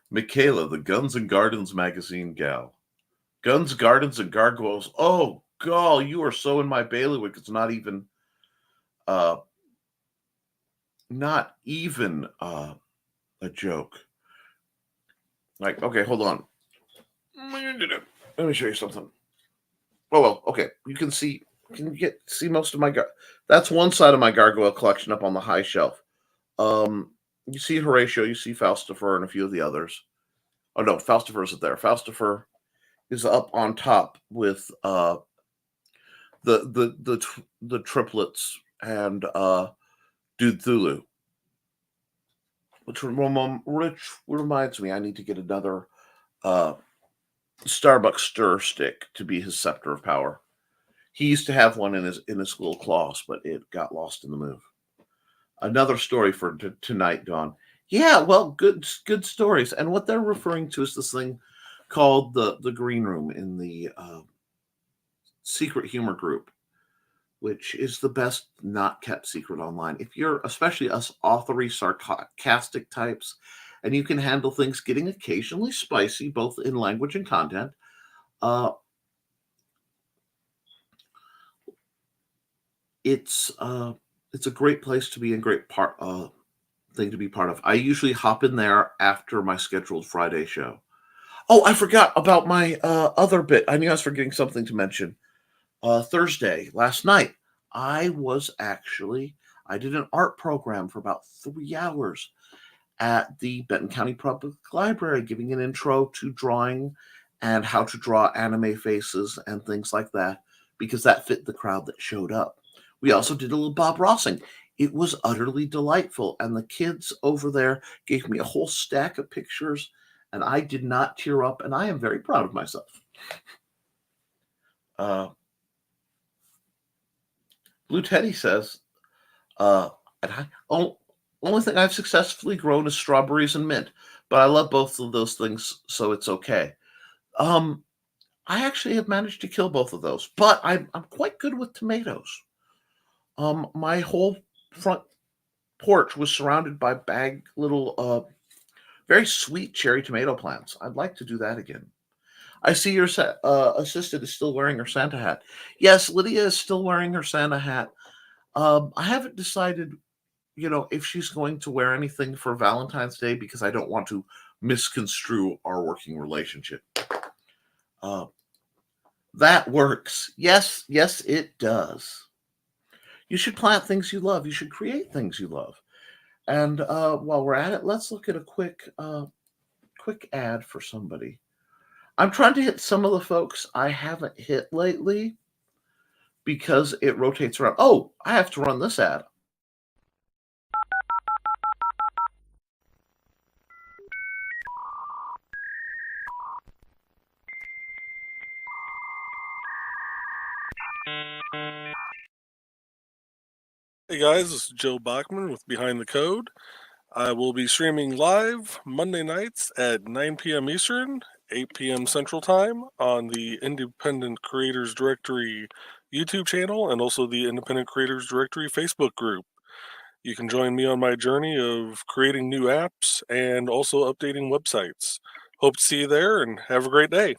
Michaela, the Guns and Gardens magazine gal. Guns, Gardens, and Gargoyles. Oh, gall, you are so in my bailiwick. It's not even a joke. Like, okay, hold on. Let me show you something. Oh, well, okay. You can see most of my that's one side of my gargoyle collection up on the high shelf. You see Horatio, you see Falstafer, and a few of the others. Oh no, Falstafer isn't there. Falstafer is up on top with the triplets and Dude Thulu. Which reminds me, I need to get another Starbucks stir stick to be his scepter of power. He used to have one in his little claws, but it got lost in the move. Another story for tonight, Dawn. Yeah, well, good stories. And what they're referring to is this thing called the Green Room in the Secret Humor Group, which is the best not kept secret online. If you're, especially us authory, sarcastic types, and you can handle things getting occasionally spicy, both in language and content, it's a great place to be and great thing to be part of. I usually hop in there after my scheduled Friday show. Oh, I forgot about my other bit. I knew I was forgetting something to mention. Thursday, last night, I did an art program for about 3 hours at the Benton County Public Library, giving an intro to drawing and how to draw anime faces and things like that, because that fit the crowd that showed up. We also did a little Bob Rossing. It was utterly delightful, and the kids over there gave me a whole stack of pictures, and I did not tear up, and I am very proud of myself. Blue Teddy says, only thing I've successfully grown is strawberries and mint, but I love both of those things, so it's okay. I actually have managed to kill both of those, but I'm quite good with tomatoes. My whole front porch was surrounded by little, very sweet cherry tomato plants. I'd like to do that again. I see your assistant is still wearing her Santa hat. Yes, Lydia is still wearing her Santa hat. I haven't decided, if she's going to wear anything for Valentine's Day, because I don't want to misconstrue our working relationship. That works. Yes, it does. You should plant things you love. You should create things you love. And while we're at it, let's look at a quick ad for somebody. I'm trying to hit some of the folks I haven't hit lately because it rotates around. Oh, I have to run this ad. Hey guys, this is Joe Bachman with Behind the Code. I will be streaming live Monday nights at 9 p.m. Eastern, 8 p.m. Central Time on the Independent Creators Directory YouTube channel and also the Independent Creators Directory Facebook group. You can join me on my journey of creating new apps and also updating websites. Hope to see you there and have a great day.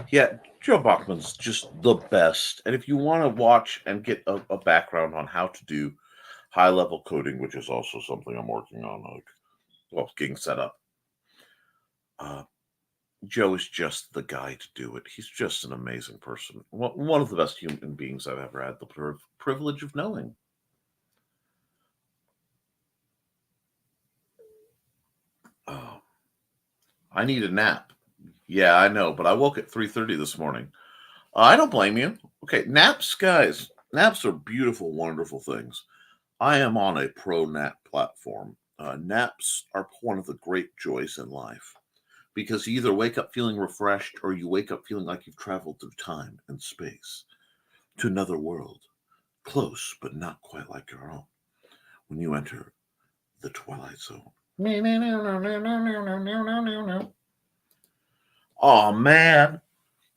Yeah, Joe Bachman's just the best. And if you want to watch and get a background on how to do high level coding, which is also something I'm working on, getting set up, Joe is just the guy to do it. He's just an amazing person. One of the best human beings I've ever had the privilege of knowing. I need a nap. Yeah, I know, but I woke at 3:30 this morning. I don't blame you. Okay, naps, guys. Naps are beautiful, wonderful things. I am on a pro nap platform. Naps are one of the great joys in life because you either wake up feeling refreshed or you wake up feeling like you've traveled through time and space to another world, close but not quite like your own, when you enter the Twilight Zone. Oh, man.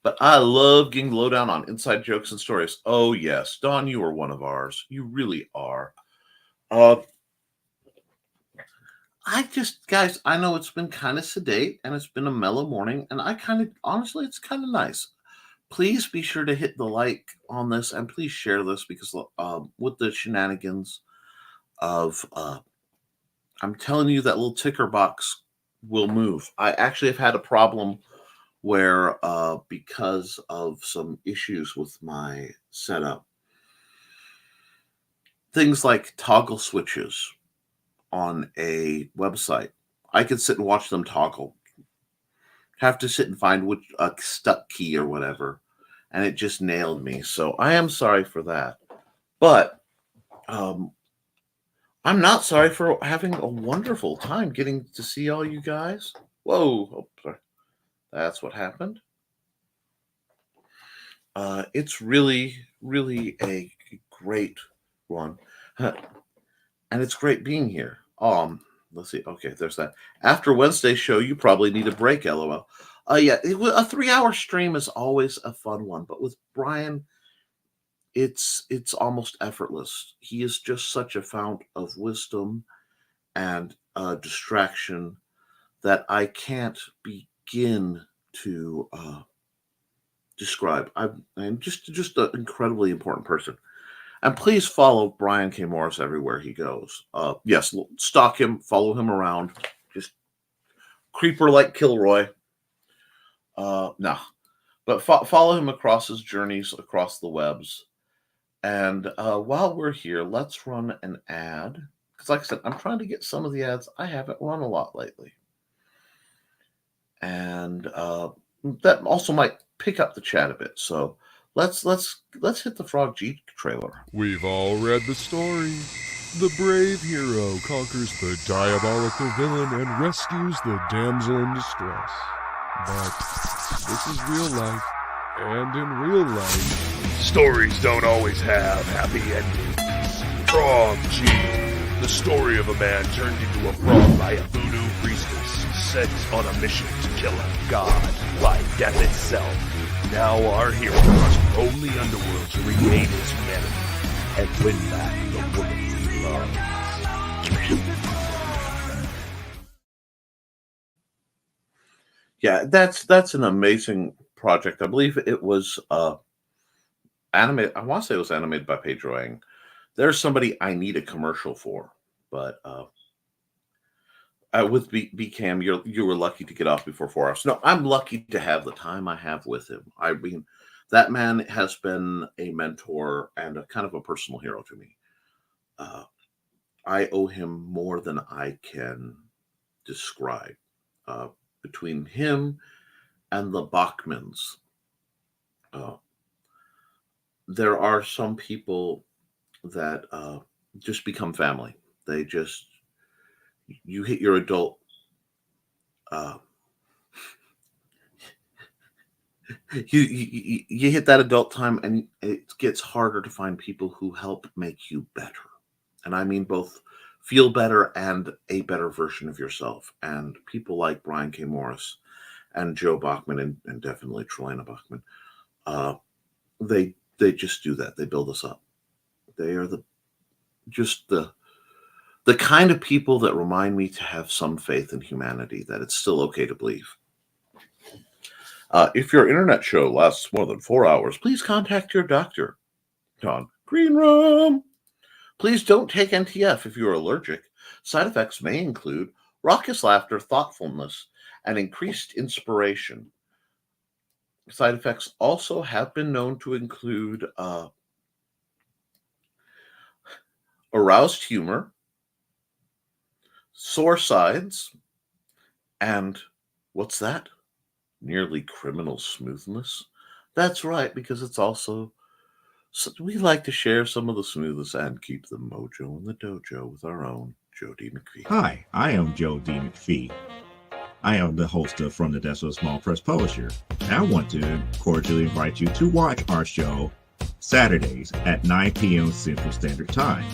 But I love getting lowdown on inside jokes and stories. Oh, yes. Dawn, you are one of ours. You really are. Guys, I know it's been kind of sedate and it's been a mellow morning, and honestly, it's kind of nice. Please be sure to hit the like on this and please share this because with the shenanigans of, I'm telling you, that little ticker box will move. I actually have had a problem where because of some issues with my setup, things like toggle switches on a website, I could sit and watch them toggle, have to sit and find which stuck key or whatever, and it just nailed me. So I am sorry for that, but I'm not sorry for having a wonderful time getting to see all you guys. Whoa, oh, sorry. That's what happened. It's really, really a great one. And it's great being here. Let's see. Okay, there's that. After Wednesday's show, you probably need a break, LOL. Yeah, a 3-hour stream is always a fun one, but with Brian, it's almost effortless. He is just such a fount of wisdom and distraction that I can't begin to describe. I'm just an incredibly important person. And please follow Brian K. Morris everywhere he goes. Yes, stalk him, follow him around. Just creeper like Kilroy. No, but follow him across his journeys across the webs. And while we're here, let's run an ad. Because like I said, I'm trying to get some of the ads. I haven't run a lot lately. And that also might pick up the chat a bit. So let's hit the Frog G trailer. We've all read the story. The brave hero conquers the diabolical villain and rescues the damsel in distress. But this is real life, and in real life, stories don't always have happy endings. Frog G, the story of a man turned into a frog by a voodoo priestess sent on a mission to kill a god by death itself. Now our hero must roam the underworld to regain his humanity and win back the woman he loves. Yeah, that's an amazing project. I believe it was animated. I want to say it was animated by Pedro Ang. There's somebody I need a commercial for, but with BCam, you were lucky to get off before 4 hours. No, I'm lucky to have the time I have with him. I mean, that man has been a mentor and a kind of a personal hero to me. I owe him more than I can describe. Between him and the Bachmans, there are some people that just become family. They just, you hit your adult you hit that adult time, and it gets harder to find people who help make you better. And I mean both feel better and a better version of yourself. And people like Brian K. Morris and Joe Bachman and definitely Trelana Bachman, they just do that. They build us up. They are the kind of people that remind me to have some faith in humanity, that it's still okay to believe. If your internet show lasts more than 4 hours, please contact your doctor. Don Green Room. Please don't take NTF if you are allergic. Side effects may include raucous laughter, thoughtfulness, and increased inspiration. Side effects also have been known to include aroused humor, sore sides, and what's that? Nearly criminal smoothness. That's right, because it's also, so we like to share some of the smoothness and keep the mojo in the dojo with our own Joe D. McPhee. Hi, I am Joe D. McPhee. I am the host of From the Desk of a Small Press Publisher, and I want to cordially invite you to watch our show Saturdays at 9 p.m. Central Standard Time.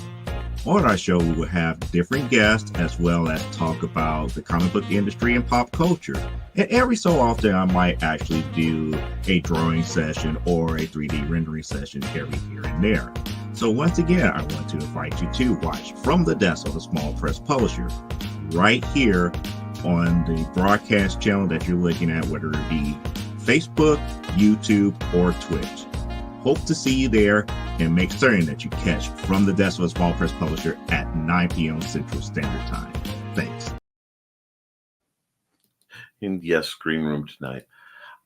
On our show, we will have different guests as well as talk about the comic book industry and pop culture. And every so often, I might actually do a drawing session or a 3D rendering session every here and there. So once again, I want to invite you to watch From the Desk of a Small Press Publisher right here on the broadcast channel that you're looking at, whether it be Facebook, YouTube, or Twitch. Hope to see you there, and make certain that you catch From the Desk of a Small Press Publisher at 9 p.m. Central Standard Time. Thanks. And yes, Green Room tonight.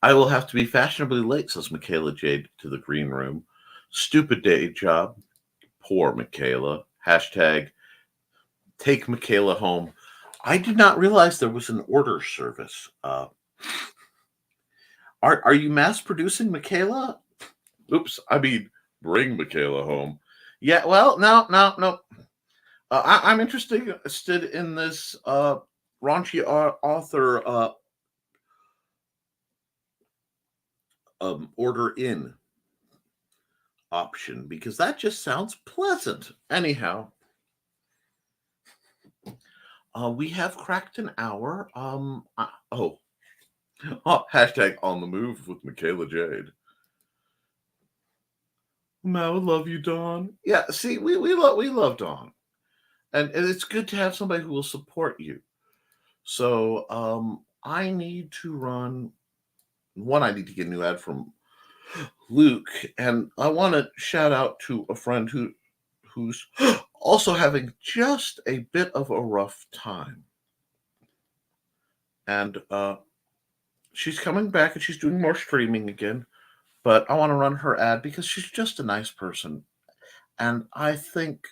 I will have to be fashionably late, says Michaela Jade to the Green Room. Stupid day job. Poor Michaela. Hashtag take Michaela home. I did not realize there was an order service. Are you mass producing Michaela? Oops, I mean, bring Michaela home. Yeah, well, no. I'm interested in this raunchy author order in option, because that just sounds pleasant. Anyhow, we have cracked an hour. Hashtag on the move with Michaela Jade. I love you, Dawn. Yeah, see, we love Dawn, and it's good to have somebody who will support you. So I need to run. I need to get a new ad from Luke, and I want to shout out to a friend who's also having just a bit of a rough time, and she's coming back and she's doing more streaming again. But I want to run her ad because she's just a nice person. And I think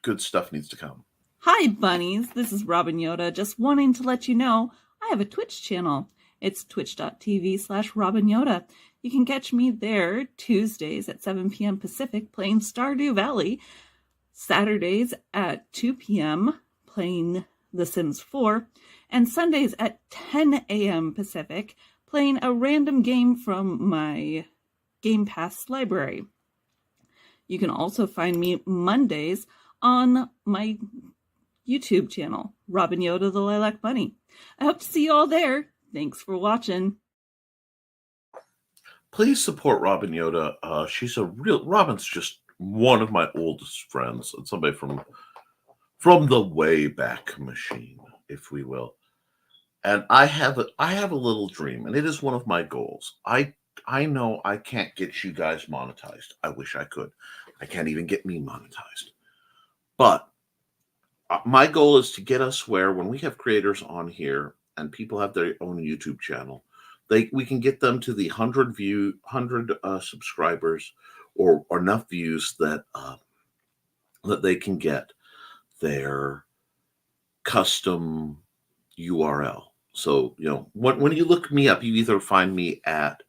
good stuff needs to come. Hi, bunnies. This is Robin Yoda. Just wanting to let you know I have a Twitch channel. It's twitch.tv/Robin Yoda. You can catch me there Tuesdays at 7 p.m. Pacific playing Stardew Valley. Saturdays at 2 p.m. playing The Sims 4. And Sundays at 10 a.m. Pacific playing a random game from my Game Pass library. You can also find me Mondays on my YouTube channel, Robin Yoda the Lilac Bunny. I hope to see you all there. Thanks for watching. Please support Robin Yoda. Robin's just one of my oldest friends, and somebody from the way back machine, if we will. And I have a little dream, and it is one of my goals. I know I can't get you guys monetized. I wish I could. I can't even get me monetized. But my goal is to get us where when we have creators on here and people have their own YouTube channel, we can get them to the 100 subscribers or enough views that they can get their custom URL. So, when you look me up, you either find me at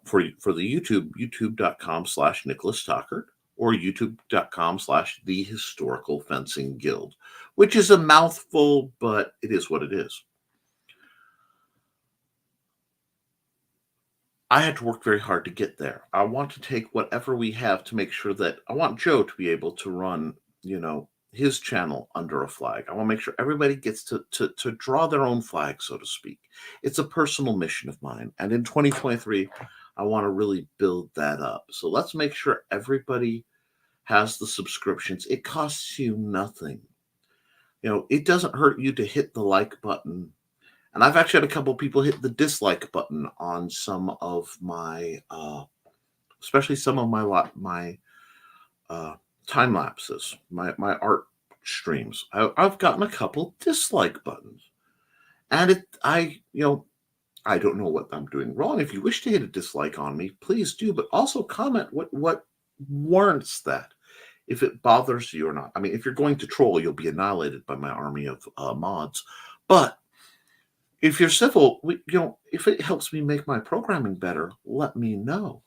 for the youtube.com/Nicholas Tockert or youtube.com/The Historical Fencing Guild, which is a mouthful, but it is what it is. I had to work very hard to get there. I want to take whatever we have to make sure that I want Joe to be able to run, his channel under a flag. I want to make sure everybody gets to draw their own flag, so to speak. It's a personal mission of mine. And in 2023, I want to really build that up. So let's make sure everybody has the subscriptions. It costs you nothing. It doesn't hurt you to hit the like button. And I've actually had a couple of people hit the dislike button on some of my, especially some of my time lapses, my art streams. I've gotten a couple dislike buttons, and I don't know what I'm doing wrong. If you wish to hit a dislike on me, please do, but also comment what warrants that. If it bothers you or not. I mean, if you're going to troll, you'll be annihilated by my army of mods. But if you're civil, if it helps me make my programming better, let me know.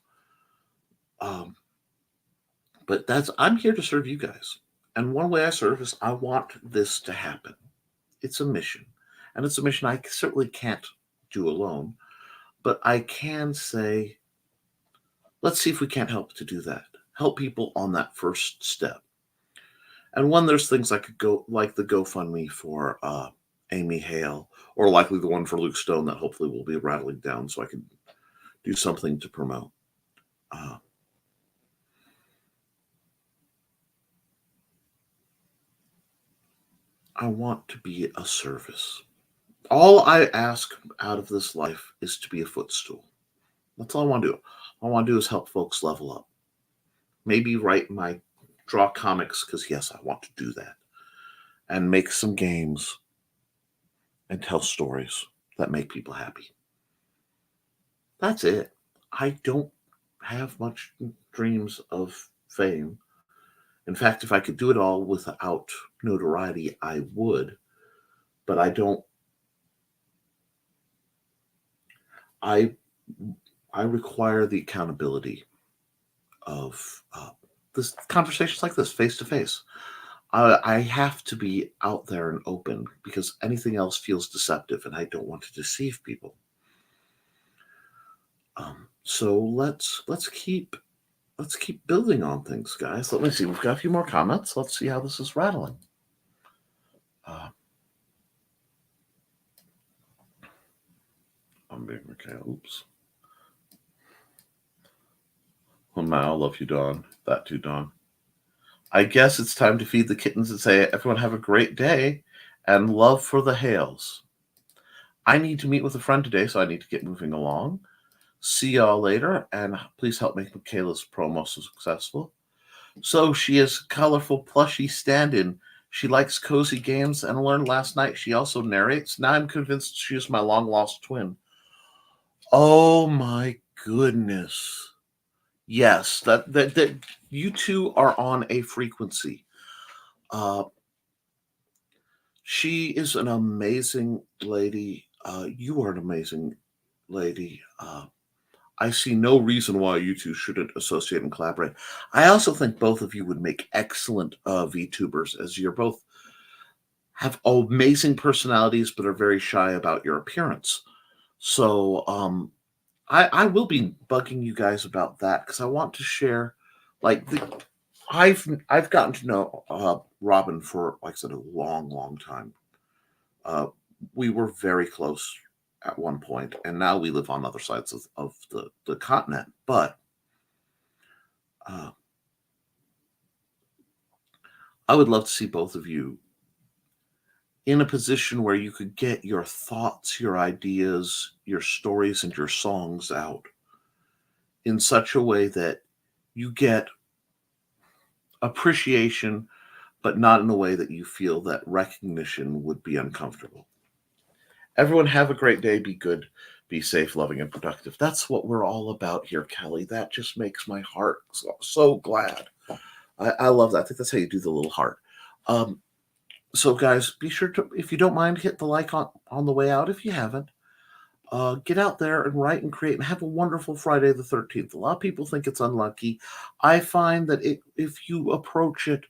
But I'm here to serve you guys. And one way I serve is I want this to happen. It's a mission. And it's a mission I certainly can't do alone. But I can say, let's see if we can't help to do that. Help people on that first step. And when there's things I could go, like the GoFundMe for Amy Hale, or likely the one for Luke Stone that hopefully will be rattling down so I can do something to promote. I want to be a service. All I ask out of this life is to be a footstool. That's all I want to do. All I want to do is help folks level up. Maybe draw comics, because yes, I want to do that. And make some games and tell stories that make people happy. That's it. I don't have much dreams of fame. In fact, if I could do it all without notoriety, I would. But I don't. I require the accountability of this conversations like this, face to face. I have to be out there and open, because anything else feels deceptive, and I don't want to deceive people. So let's keep building on things, guys. Let me see. We've got a few more comments. Let's see how this is rattling. I'm being okay. Oops. Oh, man, I love you, Dawn. That too, Dawn. I guess it's time to feed the kittens and say, everyone have a great day and love for the Hales. I need to meet with a friend today, so I need to get moving along. See y'all later, and please help make Michaela's promo so successful. So she is colorful, plushy stand-in. She likes cozy games and learned last night she also narrates. Now I'm convinced she is my long-lost twin. Oh my goodness. Yes, that you two are on a frequency. She is an amazing lady. You are an amazing lady. I see no reason why you two shouldn't associate and collaborate. I also think both of you would make excellent VTubers, as you're both have amazing personalities but are very shy about your appearance. So I will be bugging you guys about that, because I want to share, I've gotten to know Robin for, like I said, a long, long time. We were very close at one point, and now we live on other sides of the continent. But I would love to see both of you in a position where you could get your thoughts, your ideas, your stories, and your songs out in such a way that you get appreciation, but not in a way that you feel that recognition would be uncomfortable. Everyone have a great day. Be good, be safe, loving, and productive. That's what we're all about here, Kelly. That just makes my heart so glad. I love that. I think that's how you do the little heart. So guys, be sure to, if you don't mind, hit the like on the way out if you haven't. Get out there and write and create and have a wonderful Friday the 13th. A lot of people think it's unlucky. I find that if you approach it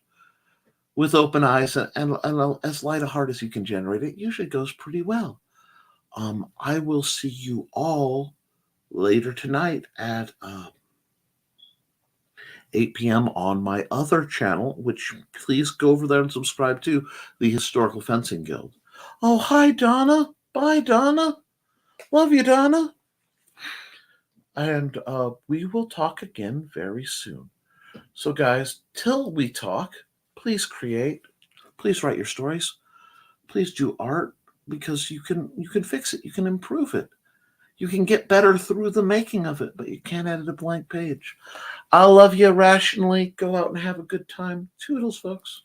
with open eyes and as light a heart as you can generate, it usually goes pretty well. I will see you all later tonight at 8 p.m. on my other channel, which please go over there and subscribe to, the Historical Fencing Guild. Oh, hi, Donna. Bye, Donna. Love you, Donna. And we will talk again very soon. So, guys, till we talk, please create. Please write your stories. Please do art, because you can fix it. You can improve it. You can get better through the making of it, but you can't edit a blank page. I love you rationally. Go out and have a good time. Toodles, folks.